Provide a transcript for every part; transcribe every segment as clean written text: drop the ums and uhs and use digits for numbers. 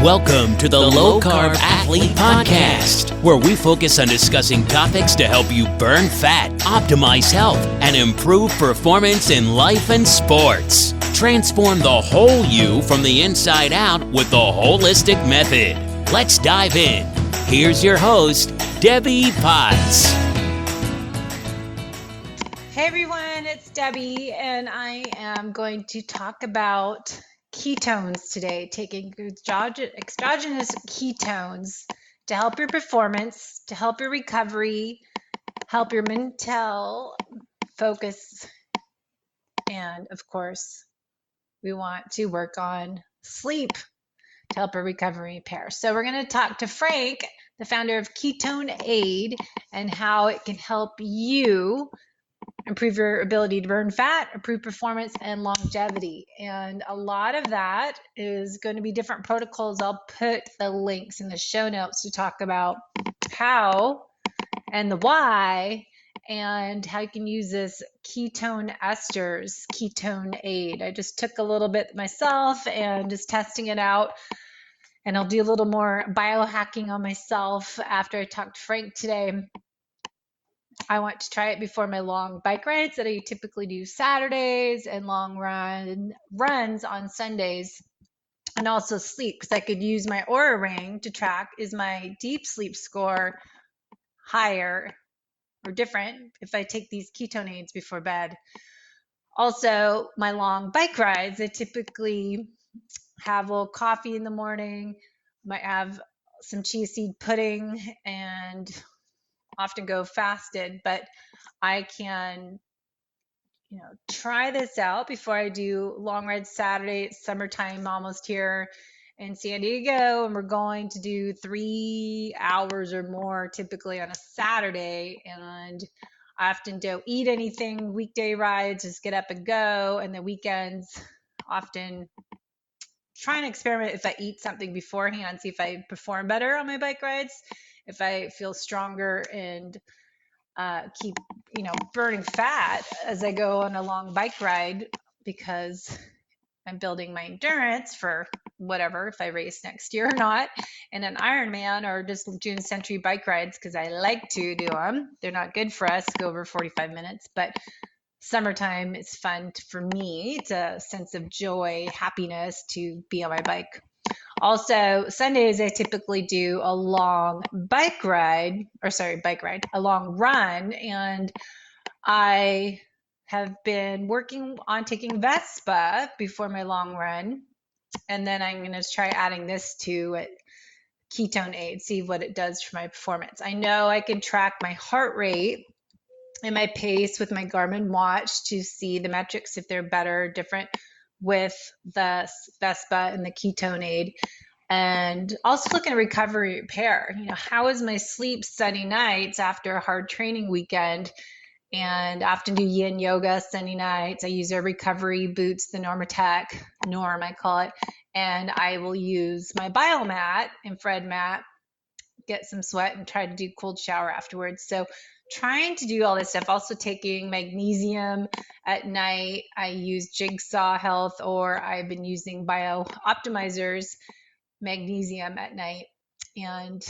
Welcome to the Low Carb Athlete Podcast, where we focus on discussing topics to help you burn fat, optimize health, and improve performance in life and sports. Transform the whole you from the inside out with the holistic method. Let's dive in. Here's your host, Debbie Potts. Hey everyone, it's Debbie, and I am going to talk about ketones today, taking exogenous ketones to help your performance, to help your recovery, help your mental focus, and of course, we want to work on sleep to help your recovery repair. So we're going to talk to Frank, the founder of Ketone Aid, and how it can help you improve your ability to burn fat, improve performance, and longevity. And a lot of that is going to be different protocols. I'll put the links in the show notes to talk about how and the why, and how you can use this Ketone Esters, Ketone Aid. I just took a little bit myself and just testing it out. And I'll do a little more biohacking on myself after I talk to Frank today. I want to try it before my long bike rides that I typically do Saturdays and long runs on Sundays, and also sleep, because I could use my Oura ring to track, is my deep sleep score higher or different if I take these ketone aids before bed. Also, my long bike rides, I typically have a little coffee in the morning, might have some chia seed pudding, and often go fasted, but I can, try this out before I do long rides Saturday. It's summertime almost here in San Diego, and we're going to do 3 hours or more typically on a Saturday. And I often don't eat anything weekday rides, just get up and go. And the weekends, often try and experiment if I eat something beforehand, see if I perform better on my bike rides, if I feel stronger and keep, burning fat as I go on a long bike ride, because I'm building my endurance for whatever, if I race next year or not, in an Ironman, or just doing century bike rides because I like to do them. They're not good for us, go over 45 minutes, but summertime is fun for me. It's a sense of joy, happiness to be on my bike. Also, Sundays, I typically do a long a long run. And I have been working on taking Vespa before my long run. And then I'm going to try adding this to Ketone Aid, see what it does for my performance. I know I can track my heart rate and my pace with my Garmin watch to see the metrics, if they're better, different with the Vespa and the Ketone Aid. And also looking at recovery repair. How is my sleep Sunday nights after a hard training weekend? And I often do yin yoga Sunday nights. I use their recovery boots, the Norm I call it. And I will use my biomat, infrared mat, get some sweat, and try to do cold shower afterwards. So trying to do all this stuff. Also taking magnesium at night. I use Jigsaw Health, or I've been using Bio Optimizer's magnesium at night, and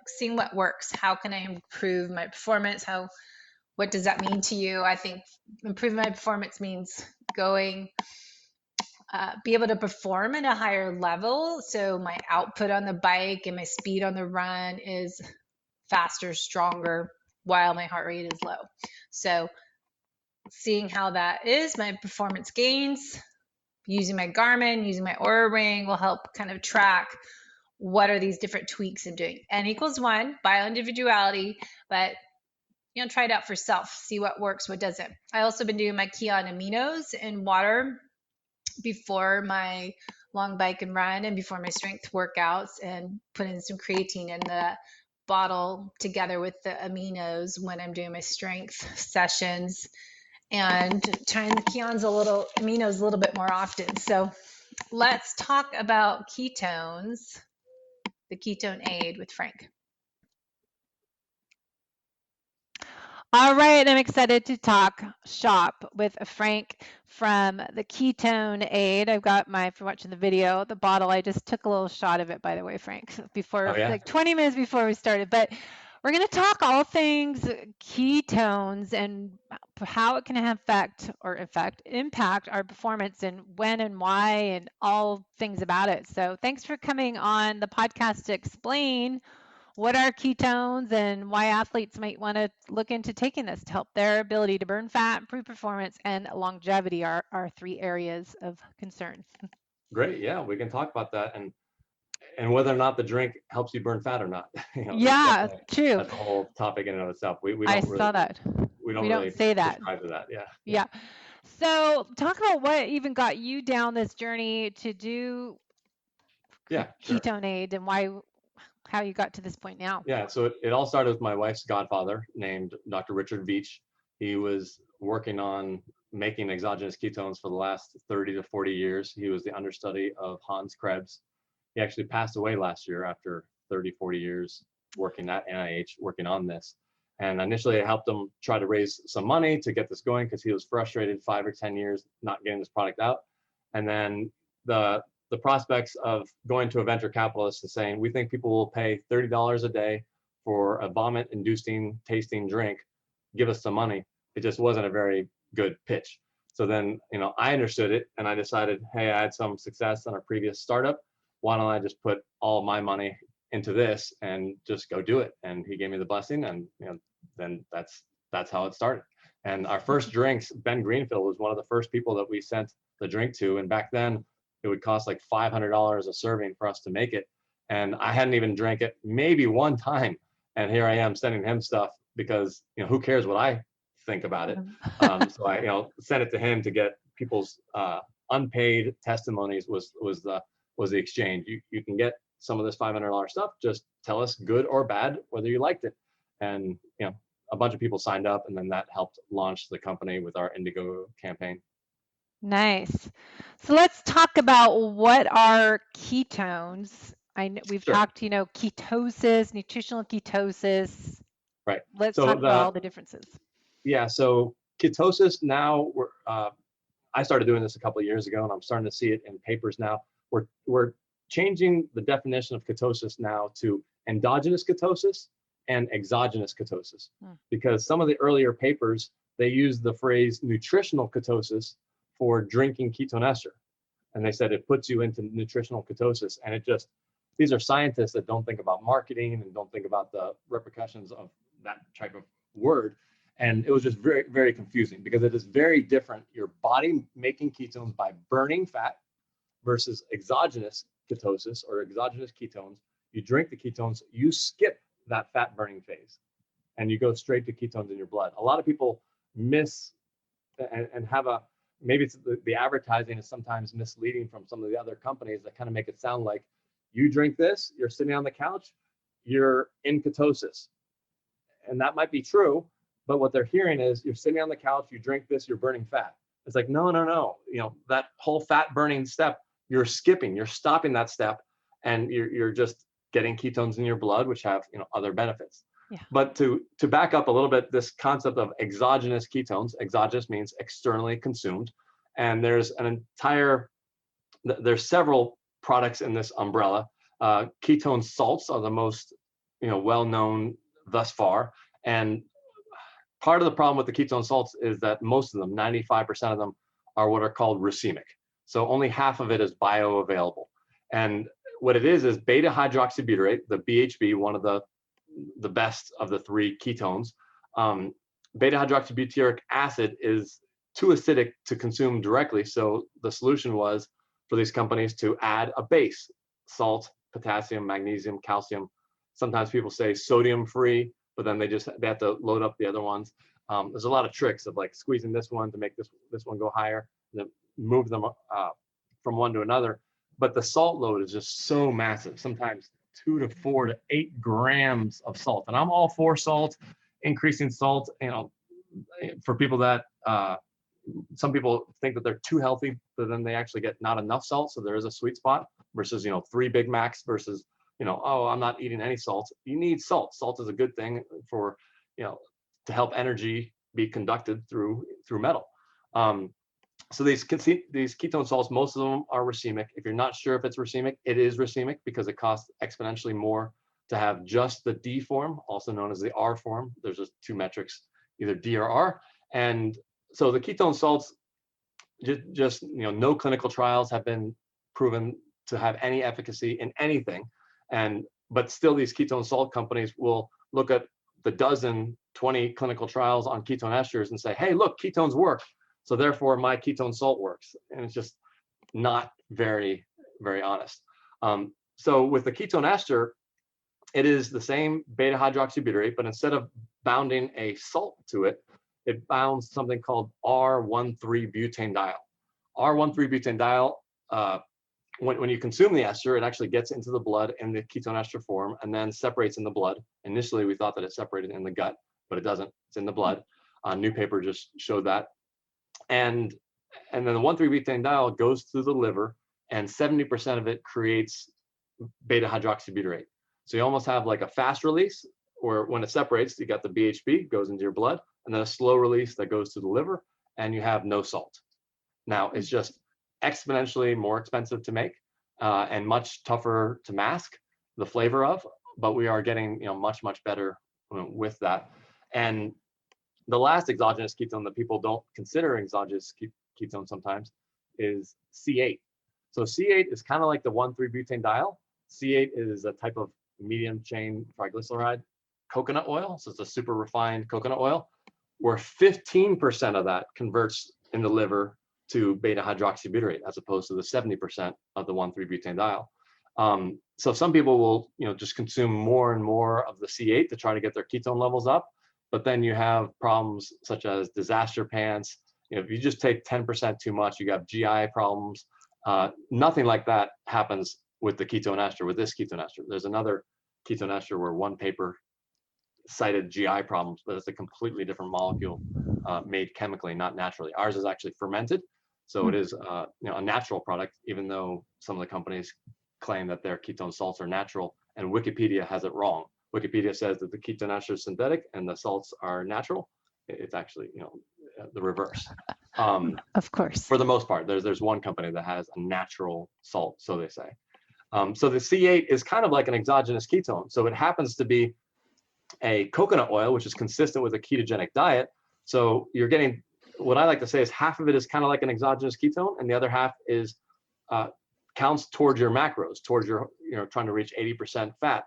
seeing what works. How can I improve my performance? What does that mean to you? I think improving my performance means be able to perform at a higher level, so my output on the bike and my speed on the run is faster, stronger, while my heart rate is low. So seeing how that is, my performance gains, using my Garmin, using my Oura ring will help kind of track what are these different tweaks I'm doing. N=1, bio-individuality, but try it out for self, see what works, what doesn't. I also been doing my Ketone aminos in water before my long bike and run and before my strength workouts, and put in some creatine in the bottle together with the aminos when I'm doing my strength sessions, and trying the aminos a little bit more often. So let's talk about ketones, the Ketone Aid with Frank. All right, I'm excited to talk shop with Frank from the Ketone Aid. I've got if you're watching the video, the bottle, I just took a little shot of it, by the way, Frank, Oh before, yeah, like 20 minutes before we started. But we're going to talk all things ketones and how it can impact our performance and when and why and all things about it. So thanks for coming on the podcast to explain what are ketones and why athletes might want to look into taking this to help their ability to burn fat, improve performance, and longevity are our three areas of concern. great. Yeah, we can talk about that and whether or not the drink helps you burn fat or not. That's Yeah, definitely true. that's a whole topic in and of itself. We I don't really saw that. we don't We don't really say that. prescribe to that. Yeah, Yeah. So talk about what even got you down this journey to do yeah, sure. Ketone Aid and how you got to this point now. Yeah, so it all started with my wife's godfather named Dr. Richard Veach. He was working on making exogenous ketones for the last 30 to 40 years. He was the understudy of Hans Krebs. He actually passed away last year after 30, 40 years working at NIH, working on this. And initially I helped him try to raise some money to get this going because he was frustrated 5 or 10 years not getting this product out. And then the prospects of going to a venture capitalist and saying, we think people will pay $30 a day for a vomit-inducing tasting drink, give us some money. It just wasn't a very good pitch. So then, I understood it and I decided, hey, I had some success on a previous startup. Why don't I just put all of my money into this and just go do it? And he gave me the blessing, and then that's how it started. And our first drinks, Ben Greenfield was one of the first people that we sent the drink to. And back then, it would cost like $500 a serving for us to make it. And I hadn't even drank it maybe one time. And here I am sending him stuff because, who cares what I think about it? So I, sent it to him to get people's unpaid testimonies was the exchange. You can get some of this $500 stuff. Just tell us good or bad, whether you liked it. And, a bunch of people signed up, and then that helped launch the company with our Indigo campaign. Nice. So let's talk about what are ketones. We've Sure. talked, ketosis, nutritional ketosis. Right. Let's So talk about all the differences. Yeah. So ketosis now, I started doing this a couple of years ago, and I'm starting to see it in papers now. We're changing the definition of ketosis now to endogenous ketosis and exogenous ketosis, because some of the earlier papers, they used the phrase nutritional ketosis for drinking ketone ester. And they said it puts you into nutritional ketosis. And these are scientists that don't think about marketing and don't think about the repercussions of that type of word. And it was just very, very confusing because it is very different. Your body making ketones by burning fat versus exogenous ketosis or exogenous ketones. You drink the ketones, you skip that fat burning phase and you go straight to ketones in your blood. A lot of people miss and have maybe it's the advertising is sometimes misleading from some of the other companies that kind of make it sound like you drink this, you're sitting on the couch, you're in ketosis. And that might be true, but what they're hearing is you're sitting on the couch, you drink this, you're burning fat. It's like, no. That whole fat burning step, you're skipping, you're stopping that step, and you're just getting ketones in your blood, which have other benefits. Yeah. But to back up a little bit, this concept of exogenous ketones, exogenous means externally consumed, and there's several products in this umbrella. Ketone salts are the most well-known thus far, and part of the problem with the ketone salts is that most of them, 95% of them, are what are called racemic. So only half of it is bioavailable. And what it is beta hydroxybutyrate, the BHB, one of the best of the three ketones. Beta hydroxybutyric acid is too acidic to consume directly. So the solution was for these companies to add a base: salt, potassium, magnesium, calcium. Sometimes people say sodium free, but then they have to load up the other ones. There's a lot of tricks of like squeezing this one to make this one go higher, and then move them from one to another. But the salt load is just so massive, sometimes 2 to 4 to 8 grams of salt. And I'm all for salt, increasing salt, for people that, some people think that they're too healthy, but then they actually get not enough salt. So there is a sweet spot versus, 3 Big Macs versus, oh, I'm not eating any salt. You need salt. Salt is a good thing for, to help energy be conducted through metal. So these ketone salts, most of them are racemic. If you're not sure if it's racemic, it is racemic because it costs exponentially more to have just the D form, also known as the R form. There's just two metrics, either D or R. And so the ketone salts, just no clinical trials have been proven to have any efficacy in anything. But still, these ketone salt companies will look at the 20 clinical trials on ketone esters and say, hey, look, ketones work, so therefore my ketone salt works. And it's just not very, very honest. So with the ketone ester, it is the same beta hydroxybutyrate, but instead of bounding a salt to it, it bounds something called R13-butanediol. R13-butanediol, when you consume the ester, it actually gets into the blood in the ketone ester form and then separates in the blood. Initially, we thought that it separated in the gut, but it doesn't. It's in the blood. New paper just showed that. And then the 1,3-butanediol goes through the liver, and 70% of it creates beta hydroxybutyrate. So you almost have like a fast release, or when it separates, you got the BHB goes into your blood, and then a slow release that goes to the liver, and you have no salt. Now it's just exponentially more expensive to make and much tougher to mask the flavor of, but we are getting much better with that. And the last exogenous ketone that people don't consider exogenous ketone sometimes is C8. So C8 is kind of like the 1,3-butanediol. C8 is a type of medium chain triglyceride coconut oil. So it's a super refined coconut oil, where 15% of that converts in the liver to beta hydroxybutyrate, as opposed to the 70% of the 1,3-butanediol. So some people will just consume more and more of the C8 to try to get their ketone levels up, but then you have problems such as disaster pants. If you just take 10% too much, you have GI problems. Nothing like that happens with the ketone ester, with this ketone ester. There's another ketone ester where one paper cited GI problems, but it's a completely different molecule made chemically, not naturally. Ours is actually fermented, so it is a natural product, even though some of the companies claim that their ketone salts are natural, and Wikipedia has it wrong. Wikipedia says that the ketone ester is synthetic and the salts are natural. It's actually the reverse. Of course. For the most part, there's one company that has a natural salt, so they say. So the C8 is kind of like an exogenous ketone. So it happens to be a coconut oil, which is consistent with a ketogenic diet. So you're getting, what I like to say is half of it is kind of like an exogenous ketone, and the other half is counts towards your macros, towards your, trying to reach 80% fat.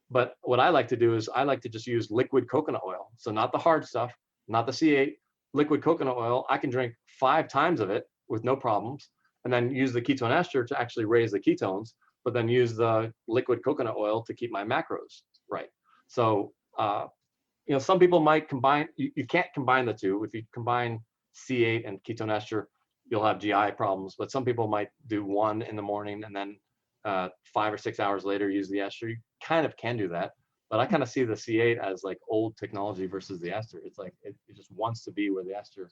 But what I like to do is I like to just use liquid coconut oil. So not the hard stuff, not the C8, liquid coconut oil. I can drink 5 times of it with no problems, and then use the ketone ester to actually raise the ketones, but then use the liquid coconut oil to keep my macros right. So, some people might combine, you can't combine the two. If you combine C8 and ketone ester, you'll have GI problems, but some people might do one in the morning and then 5 or 6 hours later use the ester. You kind of can do that, but I kind of see the C8 as like old technology versus the ester. It's like it just wants to be where the ester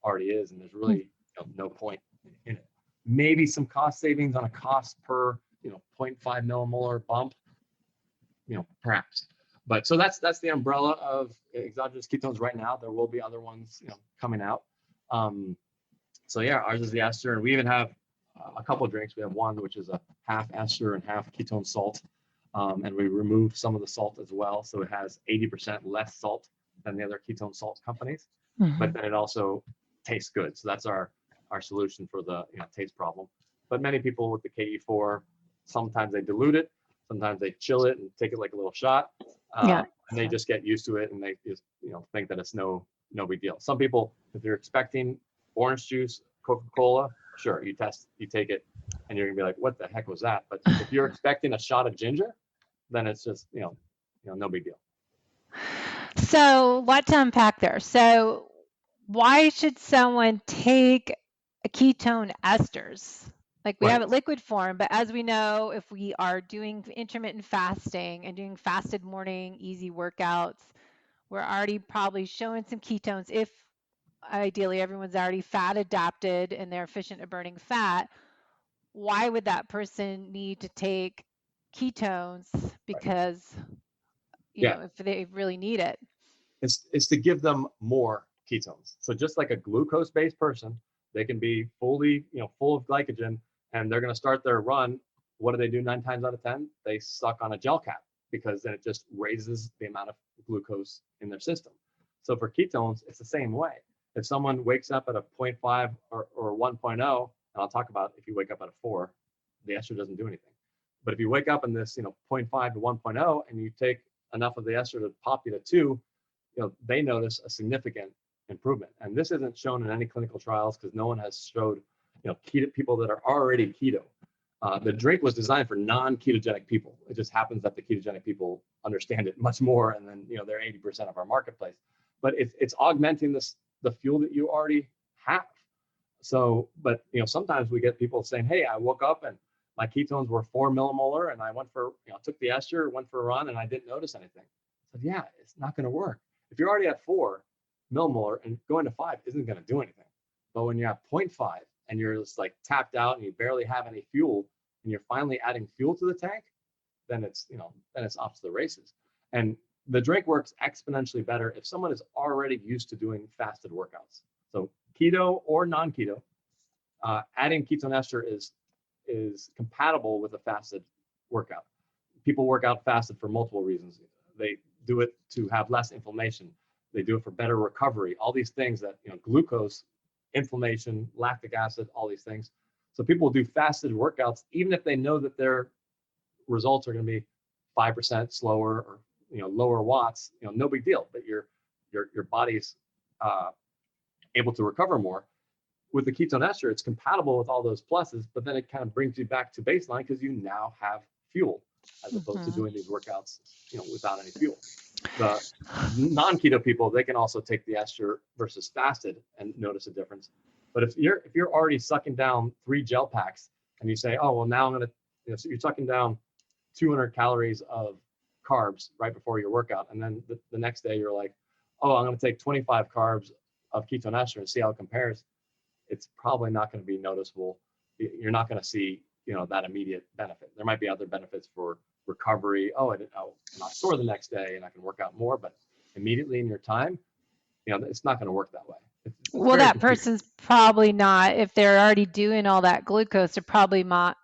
already is, and there's really no point in it. Maybe some cost savings on a cost per 0.5 millimolar bump, perhaps. But so that's the umbrella of exogenous ketones right now. There will be other ones coming out. So yeah, ours is the ester, and we even have a couple of drinks. We have one which is a half ester and half ketone salt, and we remove some of the salt as well, so it has 80% less salt than the other ketone salt companies. But then it also tastes good. So that's our solution for the taste problem. But many people with the KE4, sometimes they dilute it, sometimes they chill it and take it like a little shot. And they just get used to it, and they just think that it's no big deal. Some people, if they're expecting orange juice, Coca-Cola, sure, you take it, and you're gonna be like, what the heck was that? But if you're expecting a shot of ginger, then it's just no big deal. So lot to unpack there. So why should someone take a ketone esters? Like we have it liquid form, but as we know, if we are doing intermittent fasting and doing fasted morning easy workouts, we're already probably showing some ketones. If ideally everyone's already fat adapted and they're efficient at burning fat, why would that person need to take ketones? Because if they really need it. It's to give them more ketones. So just like a glucose-based person, they can be fully, full of glycogen, and they're going to start their run. What do they do 9 times out of 10? They suck on a gel cap, because then it just raises the amount of glucose in their system. So for ketones, it's the same way. If someone wakes up at a 0.5 or 1.0, and I'll talk about if you wake up at a 4, the ester doesn't do anything. But if you wake up in this, 0.5 to 1.0, and you take enough of the ester to pop you to 2, they notice a significant improvement. And this isn't shown in any clinical trials, because no one has showed, keto people that are already keto. The drink was designed for non-ketogenic people. It just happens that the ketogenic people understand it much more, and then they're 80% of our marketplace. But it's augmenting the fuel that you already have. So, but sometimes we get people saying, "Hey, I woke up and my ketones were 4 millimolar, and I went for took the ester, went for a run, and I didn't notice anything." I said, "Yeah, it's not going to work. If you're already at 4 millimolar and going to 5 isn't going to do anything. But when you're at 0.5 and you're just like tapped out and you barely have any fuel, and you're finally adding fuel to the tank, then it's off to the races." And the drink works exponentially better if someone is already used to doing fasted workouts. So keto or non-keto, adding ketone ester is compatible with a fasted workout. People work out fasted for multiple reasons. They do it to have less inflammation. They do it for better recovery. All these things that glucose, inflammation, lactic acid, all these things. So people will do fasted workouts even if they know that their results are going to be 5% slower or lower watts. No big deal. But your body's able to recover more. With the ketone ester, it's compatible with all those pluses, but then it kind of brings you back to baseline, because you now have fuel, as opposed to doing these workouts without any fuel. The non-keto people, they can also take the ester versus fasted and notice a difference. But if you're already sucking down 3 gel packs, and you say, "Oh, well, now I'm going to," so you're sucking down 200 calories of carbs right before your workout, and then the next day you're like, "Oh, I'm going to take 25 carbs of ketone ester and see how it compares." It's probably not going to be noticeable. You're not going to see that immediate benefit. There might be other benefits for recovery. I'm not sore the next day and I can work out more, but immediately in your time, it's not going to work that way. It's Well, that person's probably not, if they're already doing all that glucose, they're probably not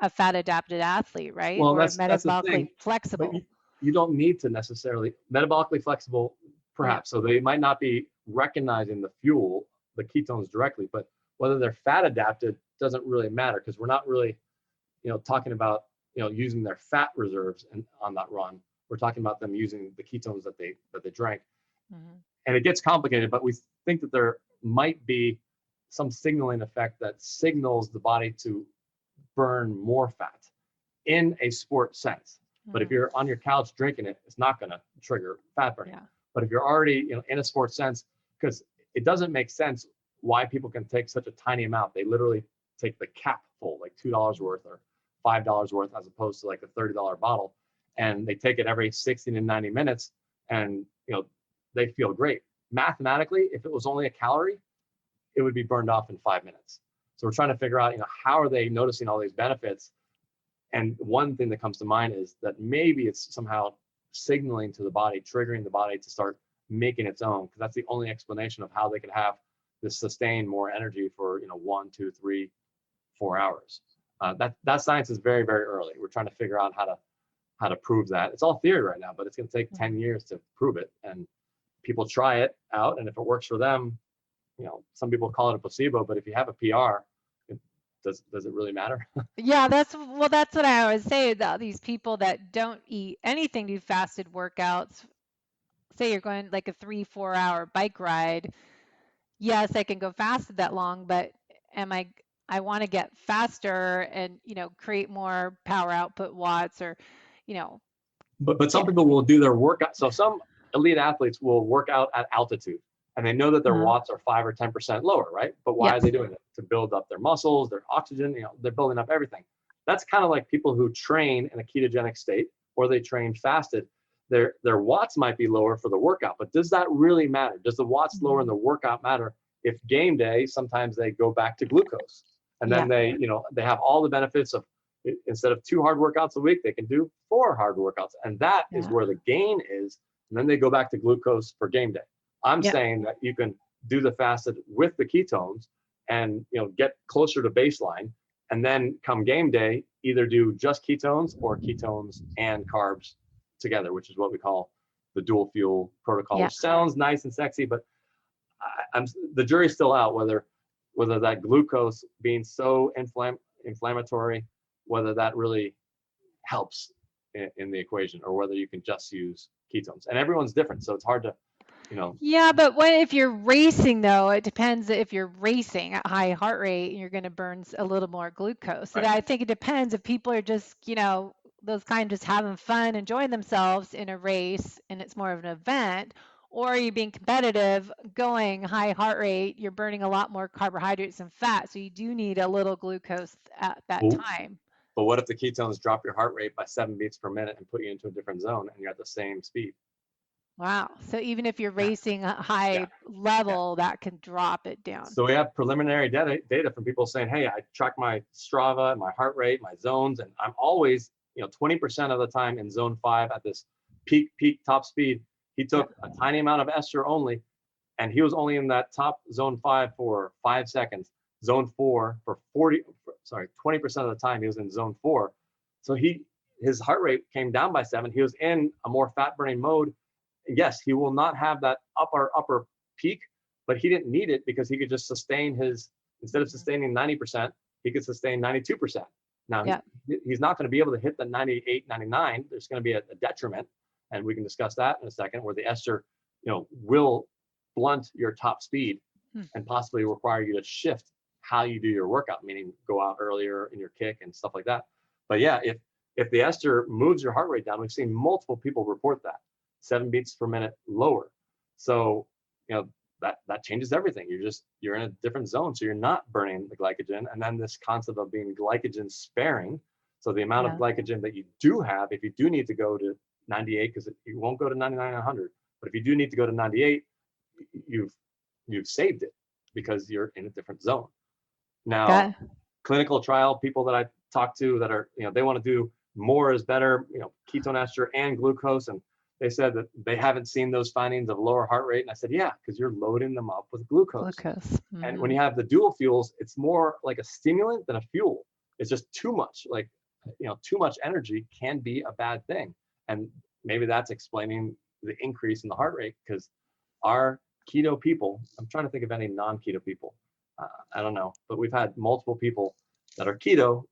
a fat adapted athlete, right? Well, or that's the metabolically thing. flexible. But you don't need to necessarily metabolically flexible, perhaps. So they might not be recognizing the fuel, the ketones directly, but whether they're fat adapted doesn't really matter, because we're not really, talking about, using their fat reserves on that run. We're talking about them using the ketones that they drank. Mm-hmm. And it gets complicated, but we think that there might be some signaling effect that signals the body to burn more fat in a sport sense. But if you're on your couch drinking it, it's not going to trigger fat burning. Yeah. But if you're already in a sports sense, because it doesn't make sense why people can take such a tiny amount. They literally take the cap full, like $2 worth or $5 worth, as opposed to like a $30 bottle, and they take it every 60 to 90 minutes, and they feel great. Mathematically, if it was only a calorie, it would be burned off in 5 minutes. So we're trying to figure out, how are they noticing all these benefits? And one thing that comes to mind is that maybe it's somehow signaling to the body, triggering the body to start making its own, because that's the only explanation of how they could have this sustained more energy for 1, 2, 3, 4 hours. That science is very, very early. We're trying to figure out how to prove that. It's all theory right now, but it's going to take 10 years to prove it. And people try it out, and if it works for them, some people call it a placebo, but if you have a PR, does it really matter? Yeah, that's what I always say about these people that don't eat anything, do fasted workouts. Say you're going like a 3-4 hour bike ride. Yes, I can go fasted that long, but I want to get faster and create more power output watts, or But some people will do their workout. So some elite athletes will work out at altitude, and they know that their watts are 5 or 10% lower, right? But why are they doing it? To build up their muscles, their oxygen, they're building up everything. That's kind of like people who train in a ketogenic state, or they train fasted. Their watts might be lower for the workout, but does that really matter? Does the watts lower in the workout matter? If game day, sometimes they go back to glucose, and then they have all the benefits of, instead of 2 hard workouts a week, they can do 4 hard workouts. And that is where the gain is and then they go back to glucose for game day. I'm Yep. saying that you can do the fasted with the ketones and get closer to baseline, and then come game day, either do just ketones or ketones and carbs together, which is what we call the dual fuel protocol, Yeah. which sounds nice and sexy, but the jury's still out whether that glucose being so inflammatory, whether that really helps in the equation, or whether you can just use ketones. And everyone's different, so it's hard to, Yeah, but if you're racing, though, it depends. If you're racing at high heart rate, you're going to burn a little more glucose. And Right. I think it depends if people are just, those kind of just having fun, enjoying themselves in a race, and it's more of an event, or are you being competitive, going high heart rate, you're burning a lot more carbohydrates and fat. So you do need a little glucose at that Ooh. time. But what if the ketones drop your heart rate by 7 beats per minute and put you into a different zone, and you're at the same speed? Wow. So even if you're racing a high level, that can drop it down. So we have preliminary data from people saying, hey, I track my Strava, my heart rate, my zones, and I'm always, 20% of the time in zone 5 at this peak top speed. He took a tiny amount of ester only, and he was only in that top zone 5 for 5 seconds. Zone 4 for 20% of the time he was in zone 4. So his heart rate came down by 7. He was in a more fat burning mode. Yes, he will not have that upper peak, but he didn't need it because he could just sustain instead of sustaining 90%, he could sustain 92%. Now, he's not going to be able to hit the 98, 99. There's going to be a detriment, and we can discuss that in a second, where the ester, will blunt your top speed and possibly require you to shift how you do your workout, meaning go out earlier in your kick and stuff like that. But yeah, if the ester moves your heart rate down, we've seen multiple people report that 7 beats per minute lower. So, that changes everything. You're in a different zone. So you're not burning the glycogen. And then this concept of being glycogen sparing. So the amount of glycogen that you do have, if you do need to go to 98, because you won't go to 99 and 100, but if you do need to go to 98, you've saved it because you're in a different zone. Now, clinical trial people that I talk to that are, they want to do more is better, ketone ester and glucose. And they said that they haven't seen those findings of lower heart rate. And I said, yeah, because you're loading them up with glucose. Mm-hmm. And when you have the dual fuels, it's more like a stimulant than a fuel. It's just too much. Like, too much energy can be a bad thing. And maybe that's explaining the increase in the heart rate, because our keto people, I'm trying to think of any non-keto people. I don't know, but we've had multiple people that are keto,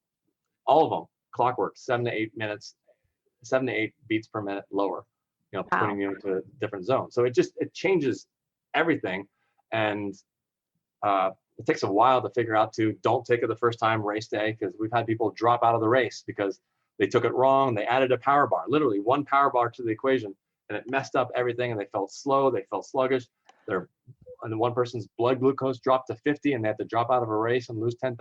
all of them, clockwork, 7 to 8 beats per minute lower. Putting you into a different zone. So it changes everything. And it takes a while to figure out don't take it the first time race day, because we've had people drop out of the race because they took it wrong. They added a power bar, literally one power bar to the equation, and it messed up everything. And they felt slow. They felt sluggish. And one person's blood glucose dropped to 50, and they had to drop out of a race and lose $10,000.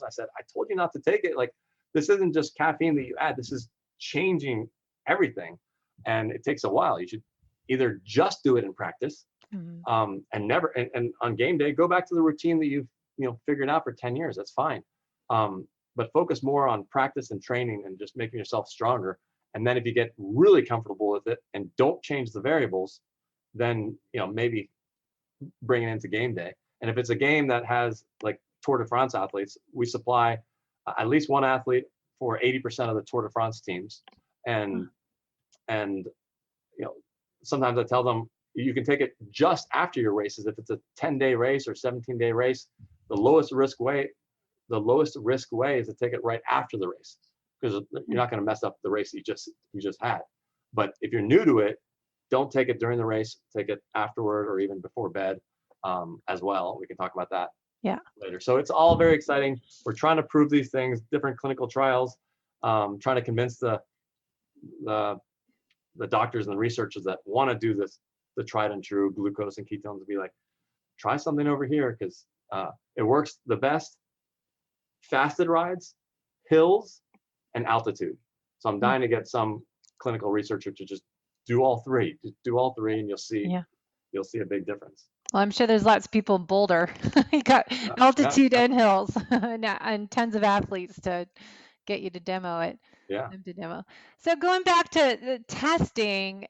I said, I told you not to take it. Like, this isn't just caffeine that you add. This is changing everything. And it takes a while. You should either just do it in practice, and on game day, go back to the routine that you've figured out for 10 years. That's fine. But focus more on practice and training and just making yourself stronger. And then if you get really comfortable with it and don't change the variables, then maybe bring it into game day. And if it's a game that has, like, Tour de France athletes, we supply at least one athlete for 80% of the Tour de France teams. And sometimes I tell them you can take it just after your races. If it's a 10-day race or 17-day race, the lowest risk way is to take it right after the race, because you're not going to mess up the race you just had. But if you're new to it, don't take it during the race. Take it afterward or even before bed as well. We can talk about that later. So it's all very exciting. We're trying to prove these things, different clinical trials, trying to convince the doctors and the researchers that want to do this, the tried and true glucose and ketones, to be like, try something over here, because it works the best. Fasted rides, hills, and altitude. So I'm dying to get some clinical researcher to just do all three. Just do all three, and you'll see a big difference. Well, I'm sure there's lots of people in Boulder. You got altitude and hills, and tons of athletes to get you to demo it. Yeah. To demo. So going back to the testing,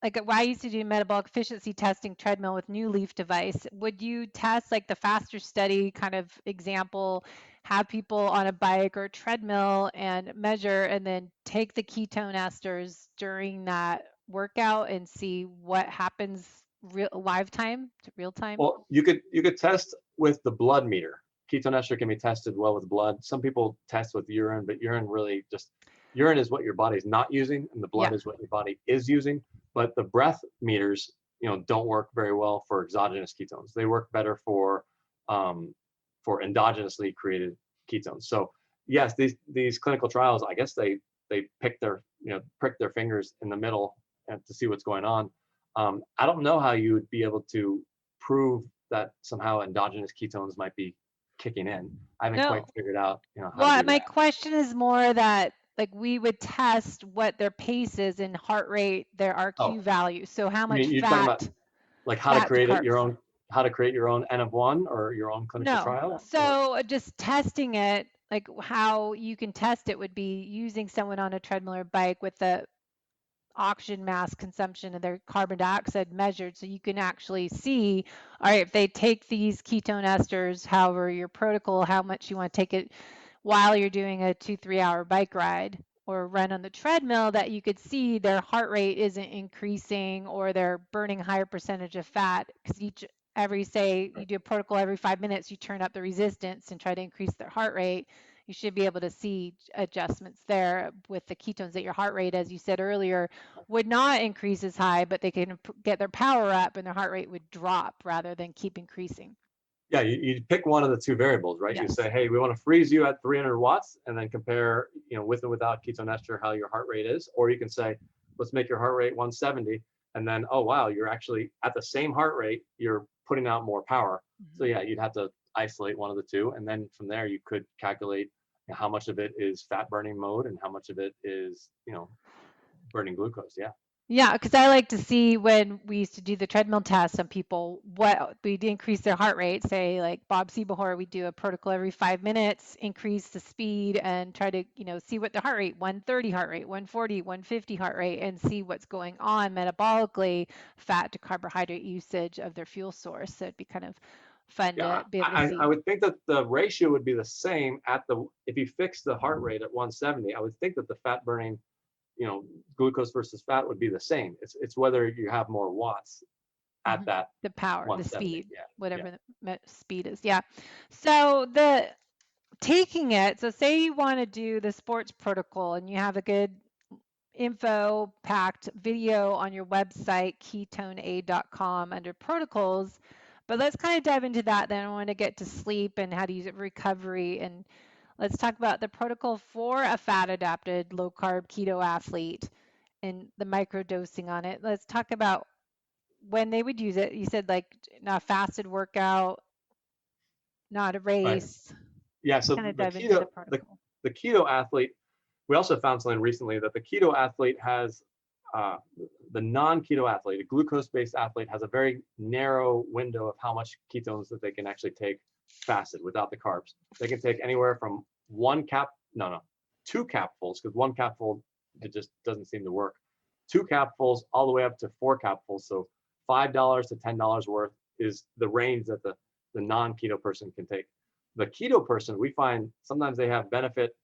like I used to do metabolic efficiency testing treadmill with New Leaf device. Would you test like the faster study kind of example, have people on a bike or treadmill and measure and then take the ketone esters during that workout and see what happens real time? Well, you could test with the blood meter. Ketone ester can be tested well with blood. Some people test with urine, but urine is what your body's not using, and the blood Yeah. is what your body is using. But the breath meters, don't work very well for exogenous ketones. They work better for endogenously created ketones. So yes, these clinical trials, I guess they prick their fingers in the middle and to see what's going on. I don't know how you would be able to prove that somehow endogenous ketones might be kicking in. I haven't quite No. figured out, how to Well, do my that. question is more that like we would test what their pace is in heart rate, their RQ Oh, value. So how you much mean you're talking about like fat to carbs. how to create your own N of one or your own clinical No. trial? Or So just testing it, like how you can test it would be using someone on a treadmill or bike with the oxygen mass consumption of their carbon dioxide measured so you can actually see, all right, if they take these ketone esters, however your protocol, how much you want to take it while you're doing a 2-3 hour bike ride or run on the treadmill, that you could see their heart rate isn't increasing or they're burning higher percentage of fat because say you do a protocol every 5 minutes, you turn up the resistance and try to increase their heart rate. You should be able to see adjustments there with the ketones that your heart rate, as you said earlier, would not increase as high, but they can get their power up and their heart rate would drop rather than keep increasing. yeah, you pick one of the two variables, right? You Yes. say, hey, we want to freeze you at 300 watts and then compare, with and without ketone ester, how your heart rate is. Or you can say, let's make your heart rate 170. And then, oh, wow, you're actually at the same heart rate, you're putting out more power. So yeah, you'd have to isolate one of the two. And then from there, you could calculate how much of it is fat burning mode and how much of it is, burning glucose. Yeah. Yeah, because I like to see when we used to do the treadmill test on people, what we'd increase their heart rate, say like Bob Seebohor, we do a protocol every 5 minutes, increase the speed and try to, see what the heart rate, 130 heart rate, 140, 150 heart rate, and see what's going on metabolically, fat to carbohydrate usage of their fuel source. So it'd be kind of fun Yeah, to be able to see. I would think that the ratio would be the same if you fix the heart rate at 170, I would think that the fat burning, glucose versus fat would be the same. It's whether you have more watts at that The power, the 170. speed, Yeah. whatever the speed is. Yeah. So taking it, so say you want to do the sports protocol and you have a good info packed video on your website, ketoneaid.com, under protocols. But let's kind of dive into that. Then I want to get to sleep and how to use it for recovery. And let's talk about the protocol for a fat adapted low carb keto athlete and the micro dosing on it. Let's talk about when they would use it. You said like not a fasted workout, not a Right. race. Yeah. So Kind of the dive into the keto protocol. the keto athlete, we also found something recently that the keto athlete has the non-keto athlete, a glucose-based athlete, has a very narrow window of how much ketones that they can actually take fasted without the carbs. They can take anywhere from two capfuls, because one capful, it just doesn't seem to work. Two capfuls all the way up to four capfuls. So $5 to $10 worth is the range that the non-keto person can take. The keto person, we find sometimes they have benefit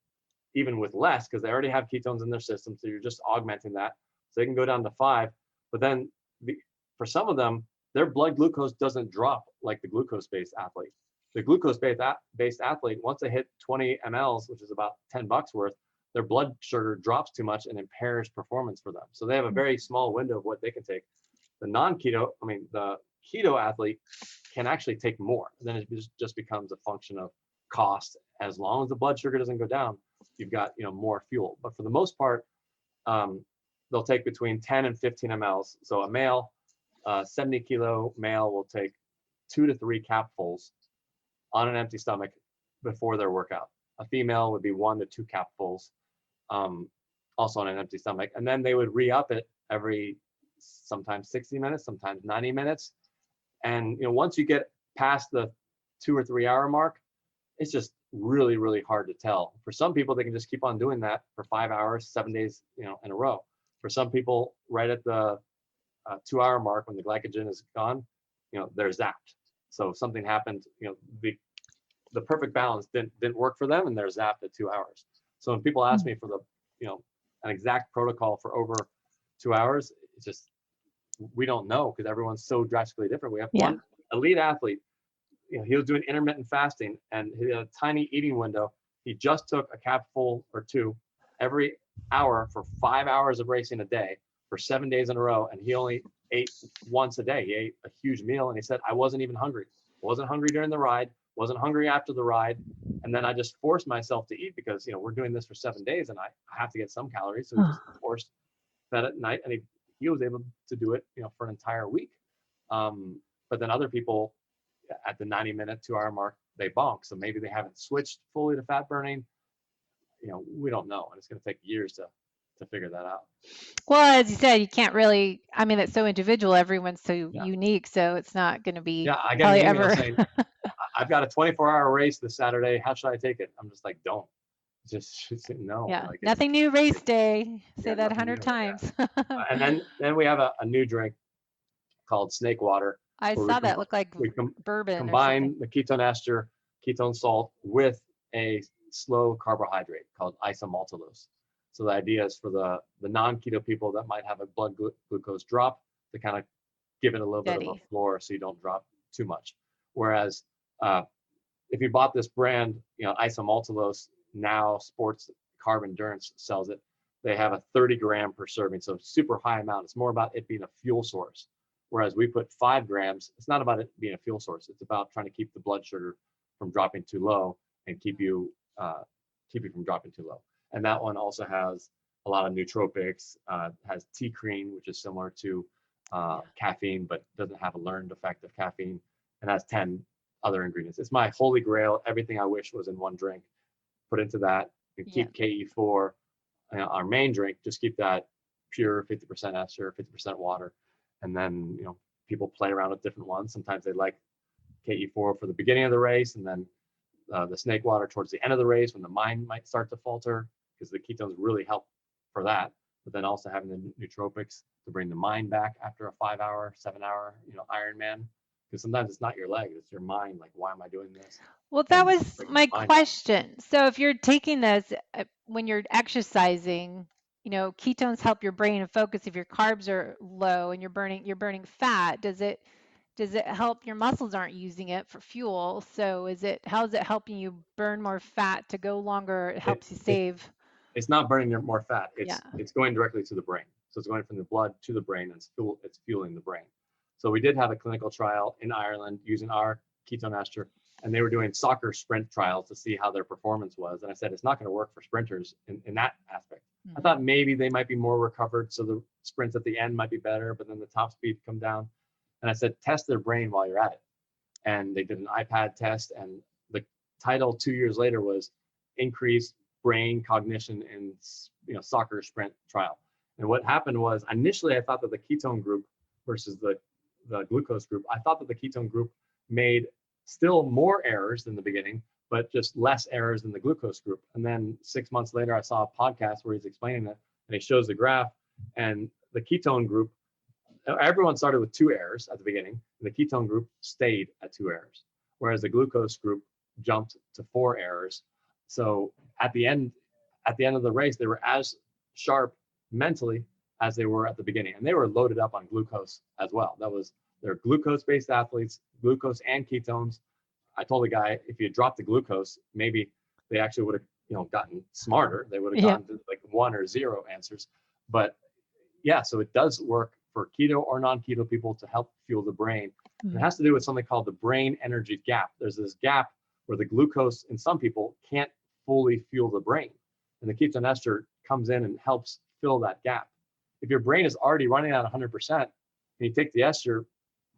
even with less because they already have ketones in their system. So you're just augmenting that. So they can go down to 5. But then for some of them, their blood glucose doesn't drop like the glucose-based athlete. The glucose-based athlete, once they hit 20 mLs, which is about $10 worth, their blood sugar drops too much and impairs performance for them. So they have a very small window of what they can take. The keto athlete can actually take more. Then it just becomes a function of cost. As long as the blood sugar doesn't go down, you've got more fuel. But for the most part, they'll take between 10 and 15 mLs. So a male, 70 kilo male will take 2 to 3 capfuls on an empty stomach before their workout. A female would be 1 to 2 capfuls, also on an empty stomach. And then they would re-up it every sometimes 60 minutes, sometimes 90 minutes. And once you get past the 2 or 3 hour mark, it's just really, really hard to tell. For some people, they can just keep on doing that for 5 hours, 7 days, in a row. For some people, right at the 2-hour mark, when the glycogen is gone, they're zapped. So if something happened, the perfect balance didn't work for them, and they're zapped at 2 hours. So when people ask me for an exact protocol for over 2 hours, it's just, we don't know, because everyone's so drastically different. We have one elite athlete, he was doing intermittent fasting, and he had a tiny eating window. He just took a capful or two every hour for 5 hours of racing a day for 7 days in a row, and he only ate once a day. He ate a huge meal, and he said, I wasn't even hungry. Wasn't hungry during the ride, wasn't hungry after the ride. And then I just forced myself to eat, because we're doing this for 7 days, and I have to get some calories. So he just forced fed at night, and he was able to do it for an entire week. But then other people at the 90-minute, 2-hour mark, they bonk. So maybe they haven't switched fully to fat burning. We don't know, and it's going to take years to figure that out. Well, as you said, you can't really, I mean, it's so individual. Everyone's so unique. So it's not going to be I get an email saying, I've got a 24-hour race this Saturday. How should I take it? I'm just like, don't. Just no. Yeah, like nothing new race day. Say that 100 new, times. And then we have a new drink called Snake Water. I saw that look like bourbon. Combine the ketone ester, ketone salt with a slow carbohydrate called isomaltulose. So the idea is for the non-keto people that might have a blood glucose drop, to kind of give it a little bit of a floor so you don't drop too much. Whereas if you bought this brand, isomaltulose, now Sports Carb Endurance sells it, they have a 30 gram per serving, so super high amount. It's more about it being a fuel source. Whereas we put 5 grams, it's not about it being a fuel source. It's about trying to keep the blood sugar from dropping too low, and keep you from dropping too low. And that one also has a lot of nootropics, has tea cream, which is similar to caffeine, but doesn't have a learned effect of caffeine, and has 10 other ingredients. It's my holy grail. Everything I wish was in one drink. Put into that, and keep KE4, our main drink, just keep that pure 50% ester, 50% water. And then, people play around with different ones. Sometimes they like KE4 for the beginning of the race, and then the snake water towards the end of the race, when the mind might start to falter, because the ketones really help for that. But then also having the nootropics to bring the mind back after a 5-hour, 7-hour, Ironman. Because sometimes it's not your leg, it's your mind. Like, why am I doing this? Well, that was my question. So if you're taking this when you're exercising, ketones help your brain and focus. If your carbs are low and you're burning fat, does it help? Your muscles aren't using it for fuel. So how is it helping you burn more fat to go longer? It helps you save. It's not burning more fat. It's going directly to the brain. So it's going from the blood to the brain, and it's fueling the brain. So we did have a clinical trial in Ireland using our ketone ester, and they were doing soccer sprint trials to see how their performance was. And I said, it's not going to work for sprinters in that aspect. I thought maybe they might be more recovered, so the sprints at the end might be better, but then the top speed come down. And I said, test their brain while you're at it. And they did an iPad test, and the title 2 years later was Increased Brain Cognition in Soccer Sprint Trial. And what happened was, initially I thought that the ketone group versus the glucose group, I thought that the ketone group made still more errors than the beginning, but just less errors than the glucose group. And then 6 months later, I saw a podcast where he's explaining it, and he shows the graph, and the ketone group, everyone started with 2 errors at the beginning, and the ketone group stayed at 2 errors, whereas the glucose group jumped to 4 errors. So at the end of the race, they were as sharp mentally as they were at the beginning, and they were loaded up on glucose as well. They're glucose-based athletes, glucose and ketones. I told the guy, if you drop the glucose, maybe they actually would have gotten smarter. They would have gotten to like 1 or 0 answers. But yeah, so it does work for keto or non-keto people to help fuel the brain. It has to do with something called the brain energy gap. There's this gap where the glucose in some people can't fully fuel the brain, and the ketone ester comes in and helps fill that gap. If your brain is already running at 100% and you take the ester,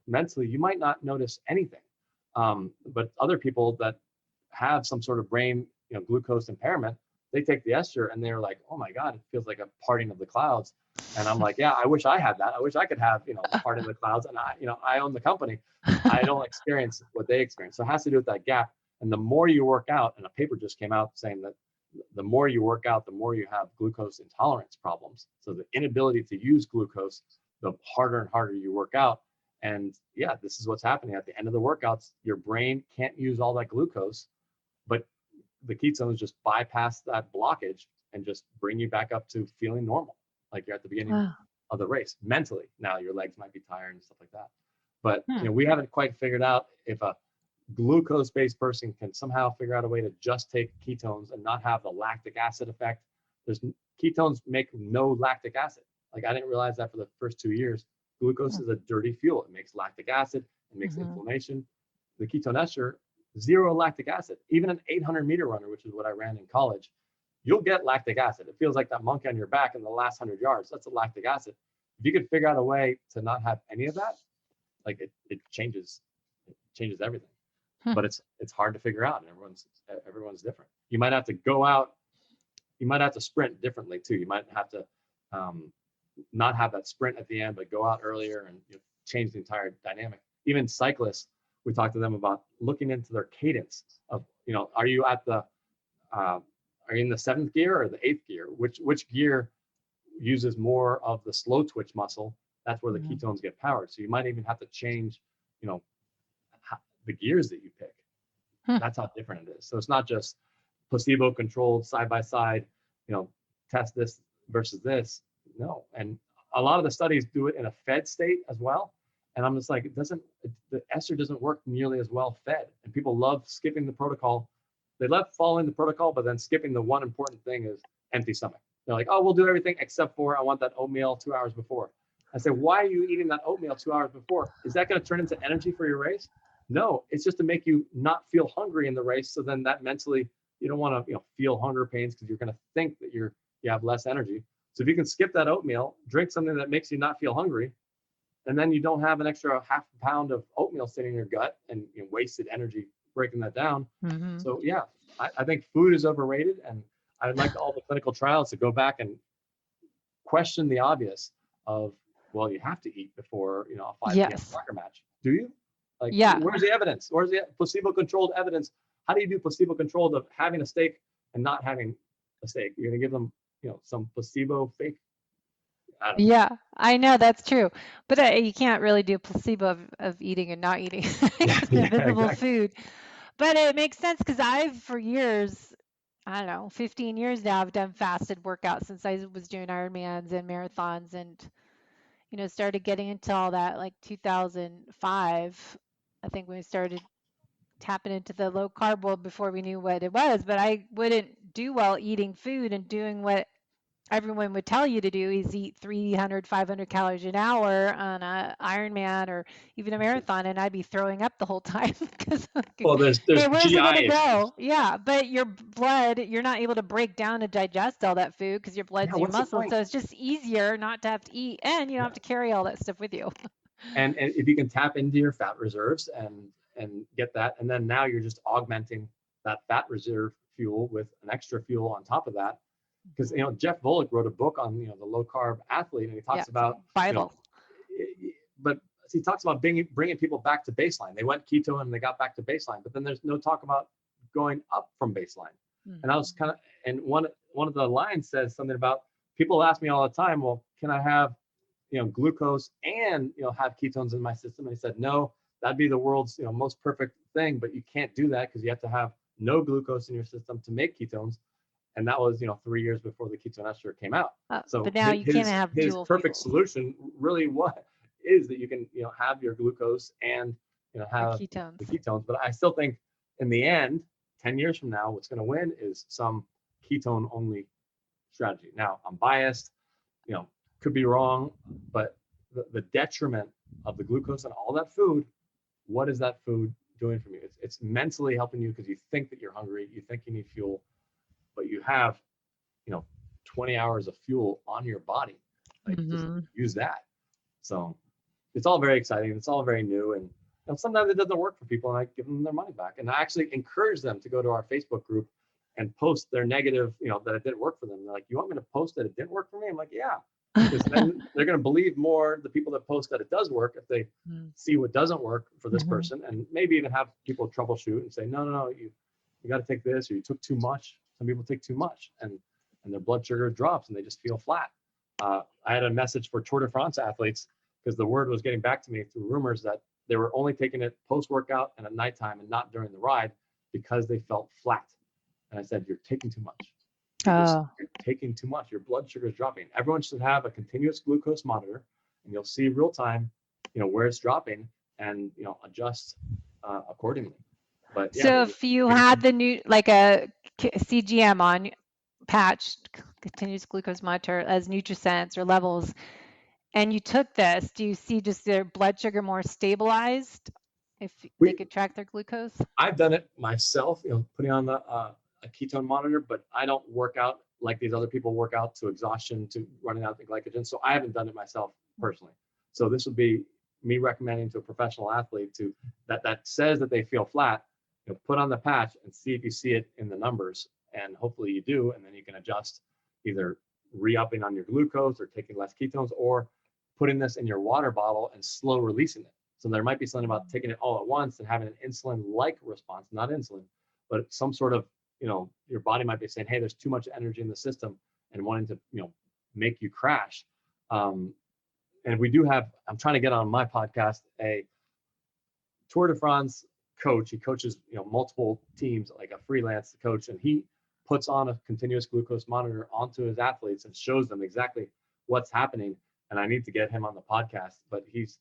mentally you might not notice anything. But other people that have some sort of brain glucose impairment, they take the ester and they're like, oh my God, it feels like a parting of the clouds. And I'm like, yeah, I wish I had that. I wish I could have parting of the clouds. And I own the company. I don't experience what they experience. So it has to do with that gap. And the more you work out, and a paper just came out saying that the more you work out, the more you have glucose intolerance problems. So the inability to use glucose the harder and harder you work out. And yeah, this is what's happening at the end of the workouts. Your brain can't use all that glucose, but the ketones just bypass that blockage and just bring you back up to feeling normal, like you're at the beginning of the race mentally. Now your legs might be tired and stuff like that, but we haven't quite figured out if a glucose-based person can somehow figure out a way to just take ketones and not have the lactic acid effect. Ketones make no lactic acid. Like, I didn't realize that for the first 2 years. Glucose is a dirty fuel. It makes lactic acid. It makes inflammation. The ketone ester, zero lactic acid. Even an 800-meter runner, which is what I ran in college, you'll get lactic acid. It feels like that monkey on your back in the last 100 yards. That's a lactic acid. If you could figure out a way to not have any of that, like it changes everything. But it's hard to figure out, and everyone's different. You might have to go out. You might have to sprint differently too. You might have to not have that sprint at the end, but go out earlier and change the entire dynamic. Even cyclists, we talk to them about looking into their cadence of, are you at the are you in the 7th gear or the 8th gear? Which gear uses more of the slow twitch muscle? That's where the ketones get powered. So you might even have to change, the gears that you pick. That's how different it is. So it's not just placebo controlled side by side, test this versus this. No. And a lot of the studies do it in a fed state as well. And I'm just like, the ester doesn't work nearly as well fed. And people love skipping the protocol. They love following the protocol, but then skipping the one important thing is empty stomach. They're like, oh, we'll do everything except for I want that oatmeal 2 hours before. I say, why are you eating that oatmeal 2 hours before? Is that going to turn into energy for your race? No, it's just to make you not feel hungry in the race. So then that mentally, you don't want to feel hunger pains because you're going to think that you have less energy. So if you can skip that oatmeal, drink something that makes you not feel hungry, and then you don't have an extra half a pound of oatmeal sitting in your gut and wasted energy breaking that down. So yeah, I think food is overrated, and I'd like all the clinical trials to go back and question the obvious of, well, you have to eat before a 5 p.m. soccer match. Do you? Like, where's the evidence? Where's the placebo-controlled evidence? How do you do placebo-controlled of having a steak and not having a steak? You're gonna give them, some placebo fake. Yeah, I know that's true, but you can't really do placebo of eating and not eating. It's invisible food. But it makes sense because for years, I don't know, 15 years now, I've done fasted workouts since I was doing Ironmans and marathons, and started getting into all that like 2005. I think when we started tapping into the low carb world before we knew what it was. But I wouldn't do well eating food and doing what everyone would tell you to do, is eat 300, 500 calories an hour on a Ironman or even a marathon, and I'd be throwing up the whole time because there's where's GI it gonna issues. go? Yeah, but your blood, you're not able to break down and digest all that food because your blood's in your muscles, so it's just easier not to have to eat, and you don't have to carry all that stuff with you. And if you can tap into your fat reserves and get that, and then now you're just augmenting that fat reserve fuel with an extra fuel on top of that. Because Jeff Volek wrote a book on the low carb athlete, and he talks about vital. But he talks about bringing people back to baseline. They went keto and they got back to baseline, but then there's no talk about going up from baseline. And I was and one of the lines says something about, people ask me all the time, well, can I have glucose and have ketones in my system? And he said, no, that'd be the world's most perfect thing, but you can't do that because you have to have no glucose in your system to make ketones. And that was 3 years before the ketone ester came out. So but now you can't have his dual perfect fuel. solution really is that you can have your glucose and have the ketones. But I still think in the end, 10 years from now, what's going to win is some ketone only strategy. Now I'm biased, could be wrong, but the detriment of the glucose and all that food, what is that food doing for you? It's mentally helping you because you think that you're hungry, you think you need fuel, but you have 20 hours of fuel on your body. Like, just use that. So it's all very exciting. It's all very new, and sometimes it doesn't work for people, and I give them their money back. And I actually encourage them to go to our Facebook group and post their negative, that it didn't work for them. They're like, you want me to post that it didn't work for me? I'm like, yeah. Because then they're going to believe more the people that post that it does work if they see what doesn't work for this person, and maybe even have people troubleshoot and say, no, you got to take this, or you took too much. Some people take too much, and their blood sugar drops and they just feel flat. I had a message for Tour de France athletes because the word was getting back to me through rumors that they were only taking it post-workout and at nighttime and not during the ride because they felt flat. And I said, you're taking too much. You're taking too much. Your blood sugar is dropping. Everyone should have a continuous glucose monitor, and you'll see real time, where it's dropping, and adjust accordingly. But yeah, so if you had the new, like a CGM on patch, continuous glucose monitor, as NutriSense or levels, and you took this, do you see just their blood sugar more stabilized if they could track their glucose? I've done it myself, putting on a ketone monitor, but I don't work out like these other people work out to exhaustion, to running out the glycogen. So I haven't done it myself personally. So this would be me recommending to a professional athlete that says that they feel flat, put on the patch and see if you see it in the numbers, and hopefully you do, and then you can adjust, either re-upping on your glucose or taking less ketones, or putting this in your water bottle and slow releasing it. So there might be something about taking it all at once and having an insulin-like response, not insulin, but some sort of, your body might be saying, hey, there's too much energy in the system, and wanting to, make you crash. And we do have, I'm trying to get on my podcast, a Tour de France coach. He coaches, multiple teams, like a freelance coach, and he puts on a continuous glucose monitor onto his athletes and shows them exactly what's happening. And I need to get him on the podcast, but he's,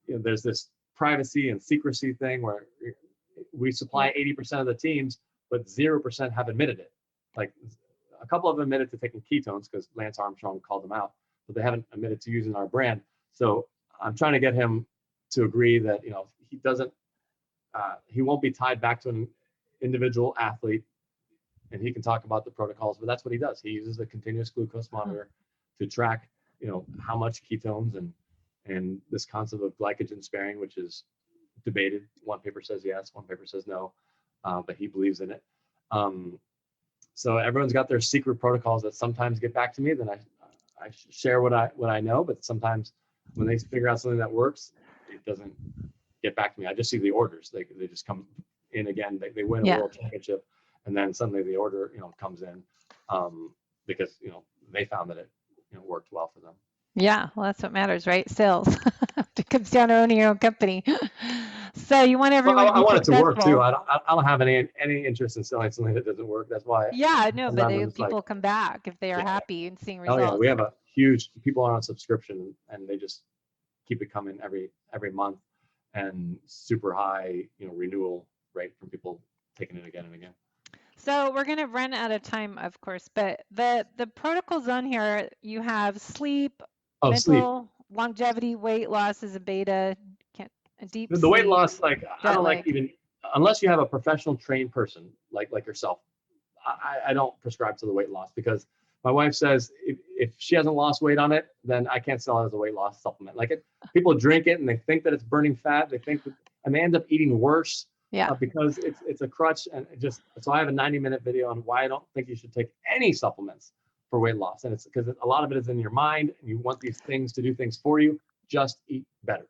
there's this privacy and secrecy thing where we supply 80% of the teams, but 0% have admitted it. Like a couple of them admitted to taking ketones because Lance Armstrong called them out, but they haven't admitted to using our brand. So I'm trying to get him to agree that, he doesn't, he won't be tied back to an individual athlete, and he can talk about the protocols, but that's what he does. He uses a continuous glucose monitor to track, how much ketones, and this concept of glycogen sparing, which is debated. One paper says yes, one paper says no, but he believes in it. So everyone's got their secret protocols that sometimes get back to me. Then I share what I know, but sometimes when they figure out something that works, it doesn't get back to me. I just see the orders. They just come in again. They win a world championship, and then suddenly the order comes in because they found that it worked well for them. Yeah, well, that's what matters, right? Sales. It comes down to owning your own company. So you want everyone to be I want successful. it to work too. I don't have any interest in selling something that doesn't work. That's why. Yeah, no, but people come back if they are happy and seeing results. Oh yeah, we have a huge, people are on subscription, and they just keep it coming every month, and super high renewal rate from people taking it again and again. So we're going to run out of time, of course, but the protocols on here, you have sleep, mental, longevity, weight loss is a beta, deep the sleep, weight loss, like I don't like, even unless you have a professional trained person like yourself, I don't prescribe to the weight loss, because my wife says if she hasn't lost weight on it, then I can't sell it as a weight loss supplement. Like people drink it and they think that it's burning fat. They think that, and they end up eating worse. Yeah. Because it's a crutch, and so I have a 90-minute video on why I don't think you should take any supplements for weight loss, and it's because a lot of it is in your mind, and you want these things to do things for you. Just eat better.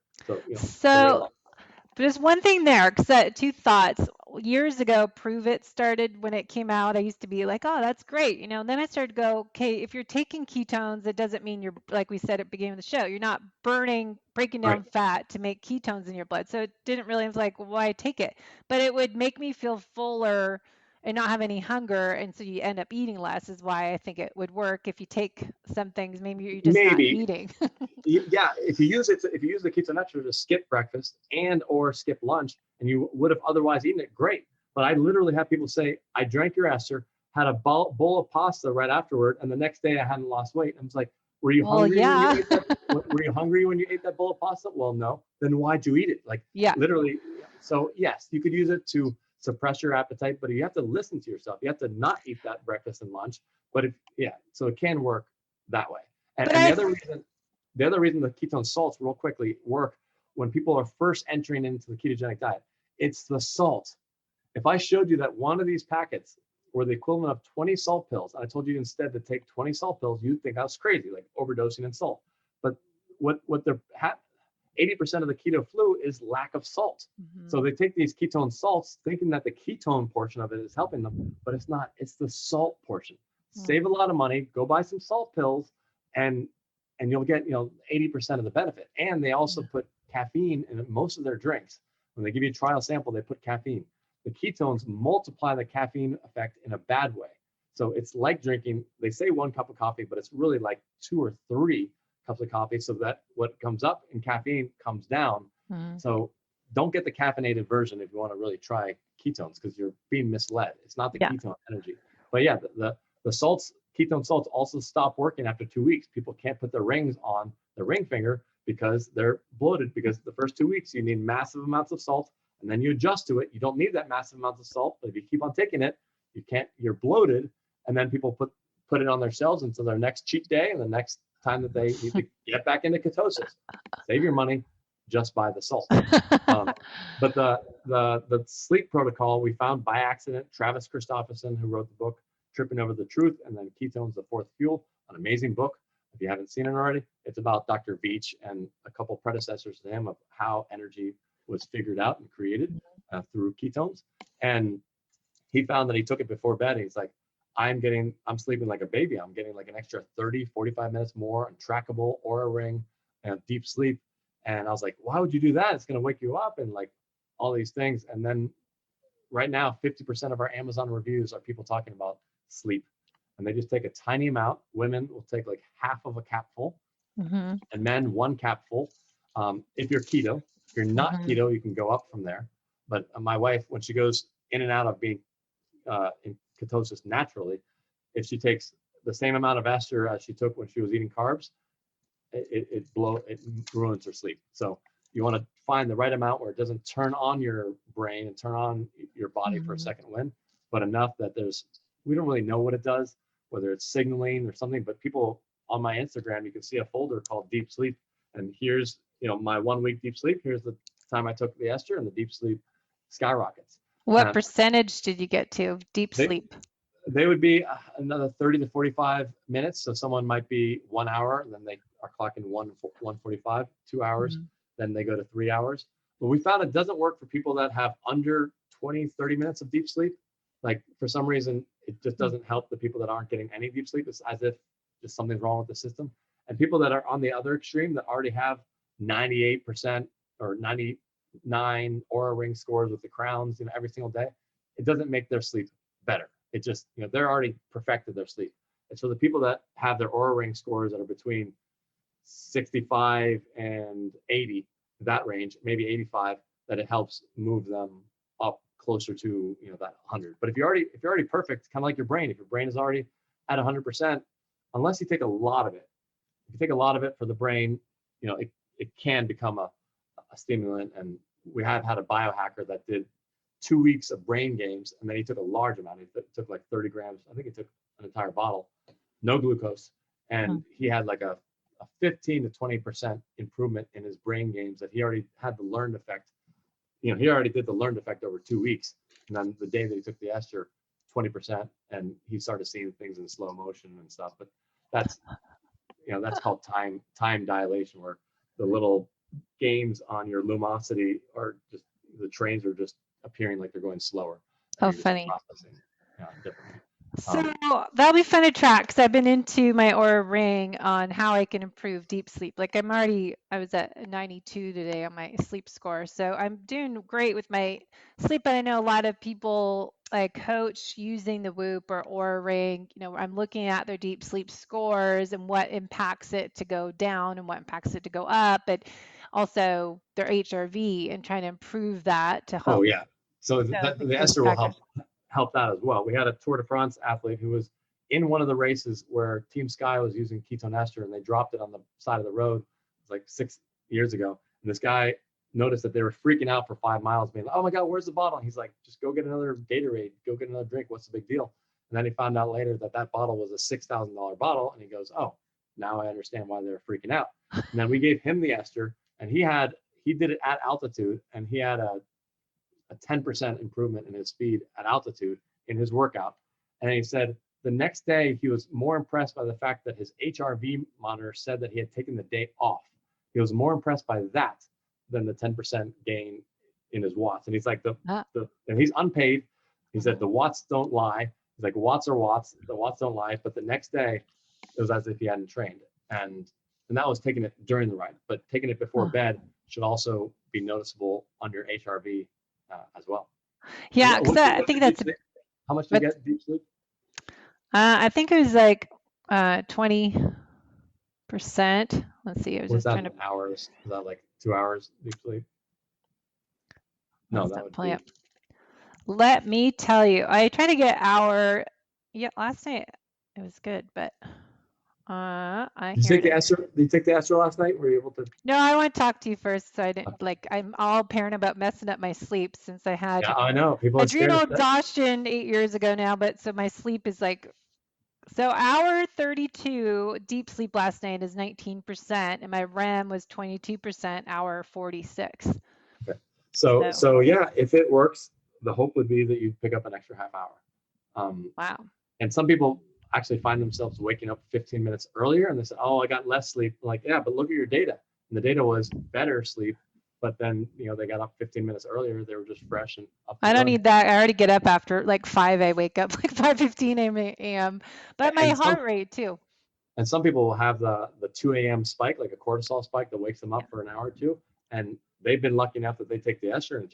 So there's one thing there, because two thoughts. Years ago, Prove It started when it came out. I used to be like, oh, that's great. Then I started to go, okay, if you're taking ketones, it doesn't mean you're, like we said at the beginning of the show, you're not breaking down fat to make ketones in your blood. So it didn't really, I was like, well, why take it? But it would make me feel fuller and not have any hunger, and so you end up eating less, is why I think it would work. If you take some things, maybe you're just not eating. Yeah, if you use the Ketone Ester to skip breakfast and or skip lunch, and you would have otherwise eaten it, great. But I literally have people say, I drank your ester, had a bowl of pasta right afterward, and the next day I hadn't lost weight. I was like, were you hungry? Yeah. When you ate that? Were you hungry when you ate that bowl of pasta? Well, no. Then why'd you eat it? Like, literally. So yes, you could use it to suppress your appetite, but you have to listen to yourself. You have to not eat that breakfast and lunch. But so it can work that way. And the other reason the ketone salts, real quickly, work when people are first entering into the ketogenic diet, it's the salt. If I showed you that one of these packets were the equivalent of 20 salt pills, and I told you instead to take 20 salt pills, you'd think I was crazy, like overdosing in salt. But what they're 80% of the keto flu is lack of salt. Mm-hmm. So they take these ketone salts thinking that the ketone portion of it is helping them, but it's not. It's the salt portion. Mm-hmm. Save a lot of money, go buy some salt pills, and and you'll get, 80% of the benefit. And they also put caffeine in most of their drinks. When they give you a trial sample, they put caffeine. The ketones multiply the caffeine effect in a bad way. So it's like drinking, they say 1 cup of coffee, but it's really like 2 or 3 cups of coffee, so that what comes up in caffeine comes down. So don't get the caffeinated version if you want to really try ketones, because you're being misled. It's not the ketone energy. But yeah, the salts, ketone salts also stop working after 2 weeks. People can't put their rings on their ring finger because they're bloated, because the first 2 weeks you need massive amounts of salt, and then you adjust to it. You don't need that massive amount of salt, but if you keep on taking it, you're bloated, and then people put it on themselves until their next cheat day and the next time that they need to get back into ketosis. Save your money, just buy the salt. But the sleep protocol we found by accident. Travis Christofferson, who wrote the book Tripping Over the Truth, and then Ketones, the Fourth Fuel, an amazing book. If you haven't seen it already, it's about Dr. Veach and a couple predecessors to him of how energy was figured out and created through ketones. And he found that he took it before bed. He's like, I'm sleeping like a baby. I'm getting like an extra 30, 45 minutes more on trackable, Aura Ring, and deep sleep. And I was like, why would you do that? It's going to wake you up and like all these things. And then right now, 50% of our Amazon reviews are people talking about sleep. And they just take a tiny amount. Women will take like half of a capful, and men 1 capful. If you're keto. If you're not keto, you can go up from there. But my wife, when she goes in and out of being in ketosis naturally, if she takes the same amount of ester as she took when she was eating carbs, it ruins her sleep. So you want to find the right amount where it doesn't turn on your brain and turn on your body for a second wind, but enough that we don't really know what it does, whether it's signaling or something. But people on my Instagram, you can see a folder called Deep Sleep, and here's my 1 week deep sleep. Here's the time I took the ester, and the deep sleep skyrockets. What percentage did you get to deep sleep? They would be another 30 to 45 minutes. So someone might be 1 hour, and then they are clocking 145, 2 hours. Then they go to 3 hours. But we found it doesn't work for people that have under 20, 30 minutes of deep sleep. Like for some reason, it just doesn't help the people that aren't getting any deep sleep. It's as if just something's wrong with the system. And people that are on the other extreme that already have 98% or 99 Aura Ring scores with the crowns, every single day, it doesn't make their sleep better. It just, they're already perfected their sleep. And so the people that have their Aura Ring scores that are between 65 and 80, that range, maybe 85, that it helps move them up closer to that 100. But if you're already perfect, kind of like your brain, if your brain is already at 100%, unless you take a lot of it, if you take a lot of it for the brain, it can become a stimulant. And we have had a biohacker that did 2 weeks of brain games, and then he took a large amount. He took like 30 grams. I think he took an entire bottle, no glucose, and he had like a 15 to 20% improvement in his brain games that he already had the learned effect. He already did the learned effect over 2 weeks, and then the day that he took the ester, 20%, and he started seeing things in slow motion and stuff. But that's called time dilation, where the little gains on your lumosity are just, the trains are just appearing like they're going slower. Oh, funny. Differently. So that'll be fun to track, because I've been into my Aura Ring on how I can improve deep sleep. Like I was at 92 today on my sleep score. So I'm doing great with my sleep, but I know a lot of people I coach using the Whoop or Aura Ring, I'm looking at their deep sleep scores and what impacts it to go down and what impacts it to go up, but also their HRV, and trying to improve that to help. Oh yeah. So the ester will help that as well. We had a Tour de France athlete who was in one of the races where Team Sky was using Ketone Ester, and they dropped it on the side of the road like 6 years ago. And this guy noticed that they were freaking out for 5 miles, being like, oh my God, where's the bottle? And he's like, just go get another Gatorade, go get another drink. What's the big deal? And then he found out later that bottle was a $6,000 bottle. And he goes, oh, now I understand why they're freaking out. And then we gave him the ester, and he did it at altitude, and he had a 10% improvement in his speed at altitude in his workout. And he said the next day he was more impressed by the fact that his HRV monitor said that he had taken the day off. He was more impressed by that than the 10% gain in his watts. And he's like, and he's unpaid. He said the watts don't lie. He's like, watts are watts. The watts don't lie. But the next day it was as if he hadn't trained. And and that was taking it during the ride, but taking it before bed should also be noticeable on your HRV as well. Yeah, because I think that's how much do you get deep sleep? I think it was like 20%. Let's see. I was just trying to hours. Is that like 2 hours deep sleep? No, that would be. Let me tell you, I tried to get hour. Yeah, last night it was good, but Did you take the Ester? Did you take the Ester last night? Were you able to? No, I want to talk to you first. So I didn't I'm all paranoid about messing up my sleep since I had I know people adrenal exhaustion 8 years ago now, but so my sleep is like, so hour 32 deep sleep last night is 19%, and my REM was 22%, hour 46. Okay. So yeah, if it works, the hope would be that you pick up an extra half hour. Wow. And some people actually find themselves waking up 15 minutes earlier, and they say, "Oh, I got less sleep." Like, yeah, but look at your data, and the data was better sleep. But then, they got up 15 minutes earlier. They were just fresh and up. I don't need that. I already get up after like 5. I wake up like 5:15 a.m. But my heart rate too. And some people will have the 2 a.m. spike, like a cortisol spike that wakes them up for an hour or two. And they've been lucky enough that they take the Ester and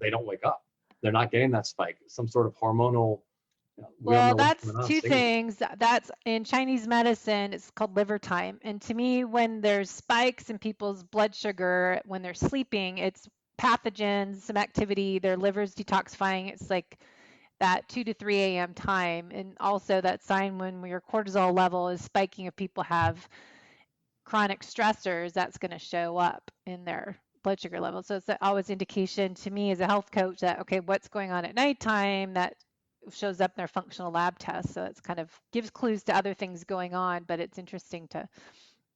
they don't wake up. They're not getting that spike. Some sort of hormonal. Well, that's two things. That's in Chinese medicine, it's called liver time. And to me, when there's spikes in people's blood sugar when they're sleeping, it's pathogens, some activity, their liver's detoxifying. It's like that 2 to 3 a.m. time. And also that sign when your cortisol level is spiking, if people have chronic stressors, that's going to show up in their blood sugar level. So it's always indication to me as a health coach that, okay, what's going on at nighttime that shows up in their functional lab tests. So it's kind of gives clues to other things going on, but it's interesting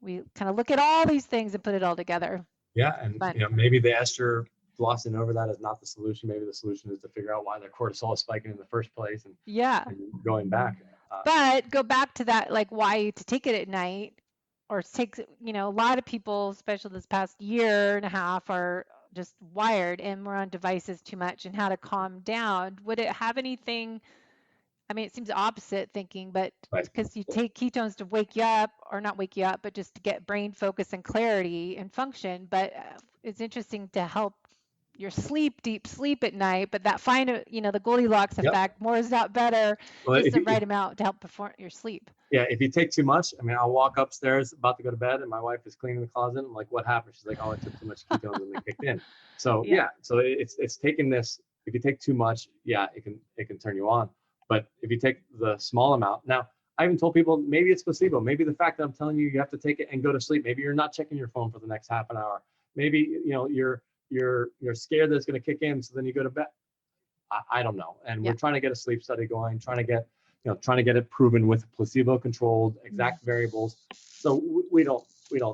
we kind of look at all these things and put it all together. Yeah. And maybe the Ester glossing over that is not the solution. Maybe the solution is to figure out why their cortisol is spiking in the first place and going back. But go back to that, like why to take it at night or take, a lot of people, especially this past year and a half, are just wired and we're on devices too much, and how to calm down. Would it have anything? I mean, it seems opposite thinking, but because you take ketones to wake you up, or not wake you up, but just to get brain focus and clarity and function. But it's interesting to help your deep sleep at night, but that the Goldilocks effect, more is not better, just the right amount to help perform your sleep. Yeah, if you take too much, I'll walk upstairs about to go to bed and my wife is cleaning the closet. I'm like, what happened? She's like, oh, I took too much ketones and they kicked in. So so it's taking this. If you take too much, it can turn you on. But if you take the small amount, now I even told people maybe it's placebo. Maybe the fact that I'm telling you have to take it and go to sleep. Maybe you're not checking your phone for the next half an hour. Maybe you're scared that it's going to kick in, so then you go to bed. I don't know. And we're trying to get a sleep study going, trying to get it proven with placebo-controlled exact variables. So we don't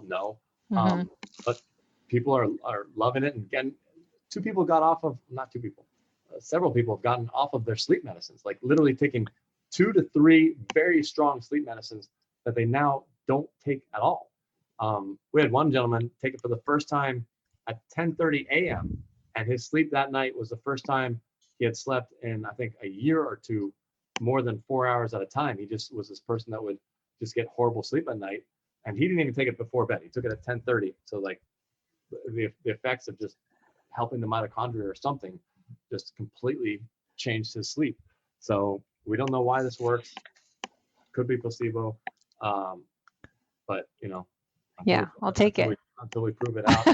know. But people are loving it. And again, several people have gotten off of their sleep medicines, like literally taking 2 to 3 very strong sleep medicines that they now don't take at all. We had one gentleman take it for the first time at 10:30 a.m. and his sleep that night was the first time he had slept in, I think, a year or two, more than 4 hours at a time. He just was this person that would just get horrible sleep at night, and he didn't even take it before bed. He took it at 10:30. So like the effects of just helping the mitochondria or something just completely changed his sleep. So we don't know why this works. Could be placebo, but I'll take it until we prove it out.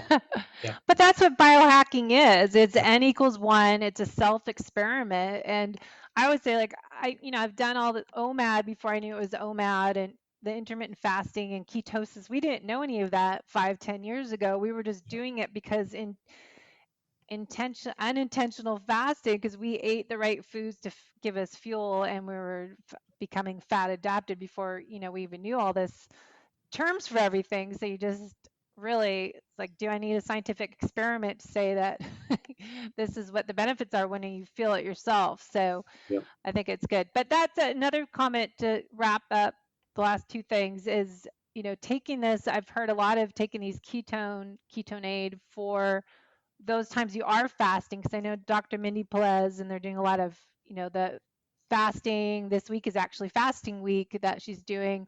But that's what biohacking is. It's N equals 1. It's a self experiment. And I would say, like, I've done all the OMAD before I knew it was OMAD, and the intermittent fasting and ketosis. We didn't know any of that 5-10 years ago. We were just doing it because unintentional fasting, because we ate the right foods to give us fuel, and we were becoming fat adapted before we even knew all this terms for everything. So you just really, it's like, do I need a scientific experiment to say that this is what the benefits are when you feel it yourself? So I think it's good. But that's another comment to wrap up the last 2 things is, taking this, I've heard a lot of taking these Ketone Aid for those times you are fasting, because I know Dr. Mindy Pelez, and they're doing a lot of, the fasting. This week is actually fasting week that she's doing,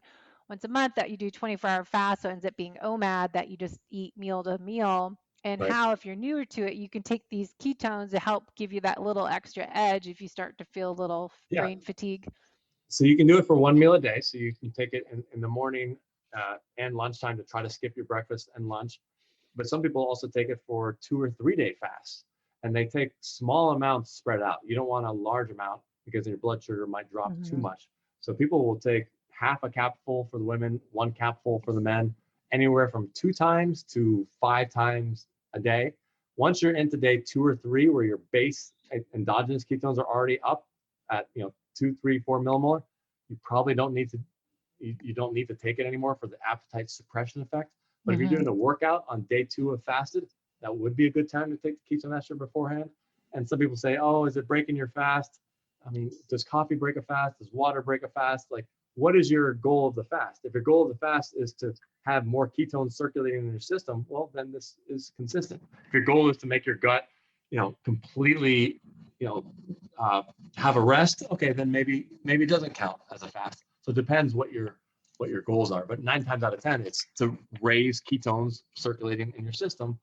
once a month, that you do 24-hour fast, so it ends up being OMAD, that you just eat meal to meal. And Right. how, if you're newer to it, you can take these ketones to help give you that little extra edge if you start to feel a little Yeah. brain fatigue. So you can do it for one meal a day. So you can take it in the morning and lunchtime to try to skip your breakfast and lunch. But some people also take it for 2 or 3 day fasts, and they take small amounts spread out. You don't want a large amount because your blood sugar might drop too much. So people will take half a capful for the women, 1 capful for the men, anywhere from 2 times to 5 times a day. Once you're into day 2 or 3, where your base endogenous ketones are already up at 2, 3, 4 millimolar, you probably don't need to you don't need to take it anymore for the appetite suppression effect. But if you're doing a workout on day 2 of fasted, that would be a good time to take the ketone ester beforehand. And some people say, oh, is it breaking your fast? I mean, does coffee break a fast? Does water break a fast? Like, what is your goal of the fast? If your goal of the fast is to have more ketones circulating in your system, well, then this is consistent. If your goal is to make your gut, completely, have a rest, okay, then maybe it doesn't count as a fast. So it depends what your goals are. But 9 times out of 10, it's to raise ketones circulating in your system.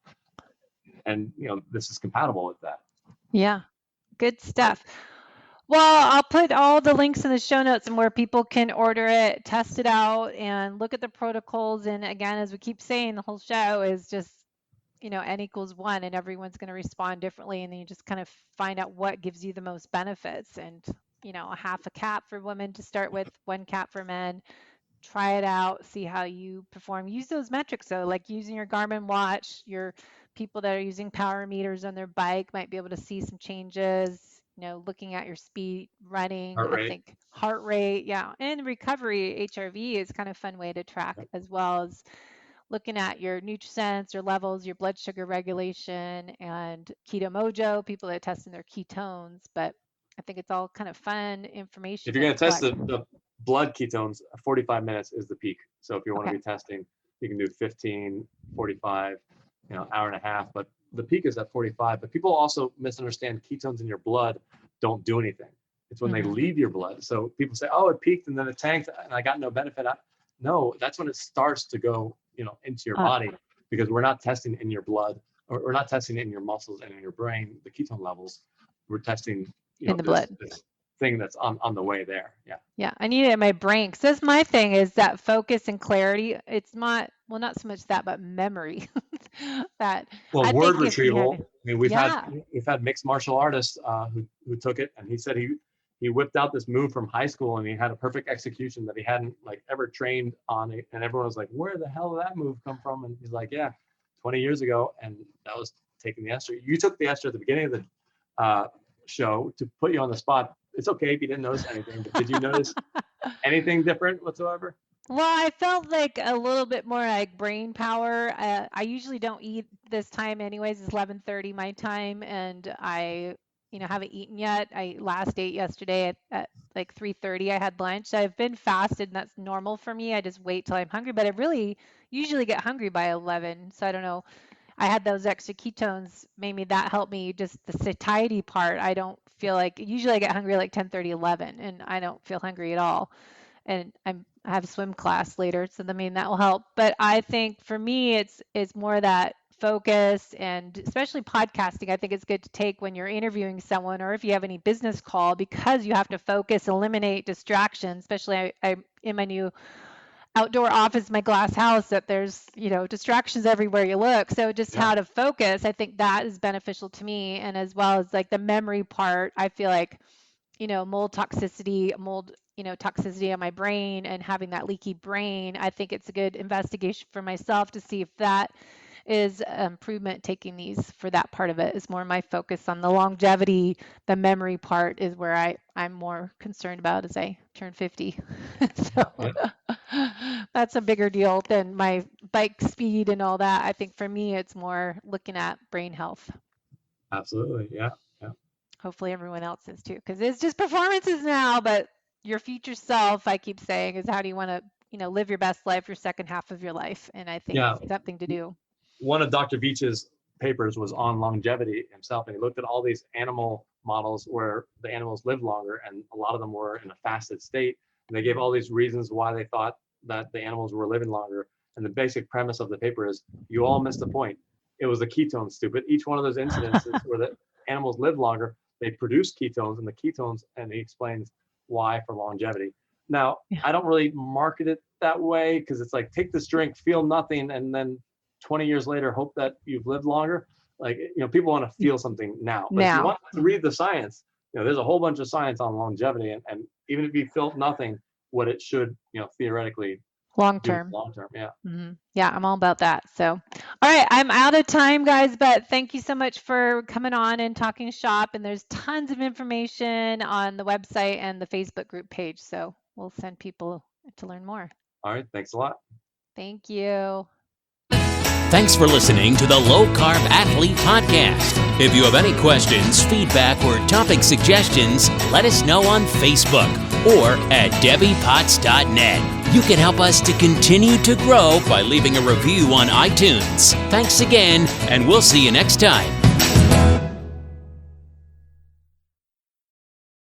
And, this is compatible with that. Yeah, good stuff. Well, I'll put all the links in the show notes and where people can order it, test it out, and look at the protocols. And again, as we keep saying, the whole show is just, N equals 1, and everyone's going to respond differently. And then you just kind of find out what gives you the most benefits. And, a half a cap for women to start with, 1 cap for men. Try it out, see how you perform. Use those metrics, though, like using your Garmin watch. Your people that are using power meters on their bike might be able to see some changes. Looking at your speed, running, Heart I rate. think heart rate, yeah, and recovery. HRV is kind of a fun way to track, as well as looking at your NutriSense, your levels, your blood sugar regulation, and Keto Mojo, people that are testing their ketones. But I think it's all kind of fun information. If you're going to test the blood ketones, 45 minutes is the peak. So if you want to be testing, you can do 15, 45, hour and a half. But the peak is at 45. But people also misunderstand ketones in your blood don't do anything. It's when they leave your blood. So people say, oh, it peaked and then it tanked and I got no benefit. No, that's when it starts to go, into your body, because we're not testing in your blood, or we're not testing in your muscles and in your brain, the ketone levels. We're testing, in the blood. This thing that's on the way there. Yeah, I need it in my brain, because that's my thing, is that focus and clarity. It's not so much that, but memory. Word retrieval. I mean, we've had mixed martial artists who took it, and he said he whipped out this move from high school, and he had a perfect execution that he hadn't ever trained on it, and everyone was like, where the hell did that move come from? And he's like, yeah, 20 years ago, and that was taking the ester. You took the ester at the beginning of the show to put you on the spot. It's okay if you didn't notice anything, but did you notice anything different whatsoever? Well, I felt like a little bit more like brain power. I usually don't eat this time anyways. It's 11:30 my time, and I, haven't eaten yet. I last ate yesterday at like 3:30. I had lunch. I've been fasted, and that's normal for me. I just wait till I'm hungry, but I really usually get hungry by 11. So I don't know. I had those extra ketones, maybe that helped me, just the satiety part. I don't feel like, usually I get hungry like 10:30, 11, and I don't feel hungry at all. And I have swim class later, so I mean that will help. But I think for me, it's more that focus, and especially podcasting. I think it's good to take when you're interviewing someone, or if you have any business call, because you have to focus, eliminate distractions. Especially I'm in my new outdoor office, my glass house, that there's distractions everywhere you look. So just how to focus, I think that is beneficial to me. And as well as like the memory part, I feel like mold toxicity on my brain, and having that leaky brain, I think it's a good investigation for myself to see if that is improvement. Taking these for that part of it is more my focus. On the longevity, the memory part is where I'm more concerned about as I turn 50. So that's a bigger deal than my bike speed and all that. I think for me, it's more looking at brain health. Absolutely. Yeah. Hopefully everyone else is too, because it's just performances now, but your future self, I keep saying, is how do you want to, live your best life, your second half of your life? And I think it's something to do. One of Dr. Veach's papers was on longevity himself, and he looked at all these animal models where the animals lived longer, and a lot of them were in a fasted state. And they gave all these reasons why they thought that the animals were living longer. And the basic premise of the paper is you all missed the point. It was the ketones, stupid. Each one of those incidences where the animals live longer, they produce ketones, and the ketones, and he explains why for longevity. Now, I don't really market it that way because it's like, take this drink, feel nothing, and then 20 years later, hope that you've lived longer. Like, people want to feel something now. But if you want to read the science, there's a whole bunch of science on longevity, and even if you felt nothing, what it should, theoretically long term. Yeah. Mm-hmm. Yeah, I'm all about that. So, all right, I'm out of time, guys, but thank you so much for coming on and talking shop. And there's tons of information on the website and the Facebook group page. So we'll send people to learn more. All right. Thanks a lot. Thank you. Thanks for listening to the Low Carb Athlete Podcast. If you have any questions, feedback, or topic suggestions, let us know on Facebook or at debbiepotts.net. You can help us to continue to grow by leaving a review on iTunes. Thanks again, and we'll see you next time.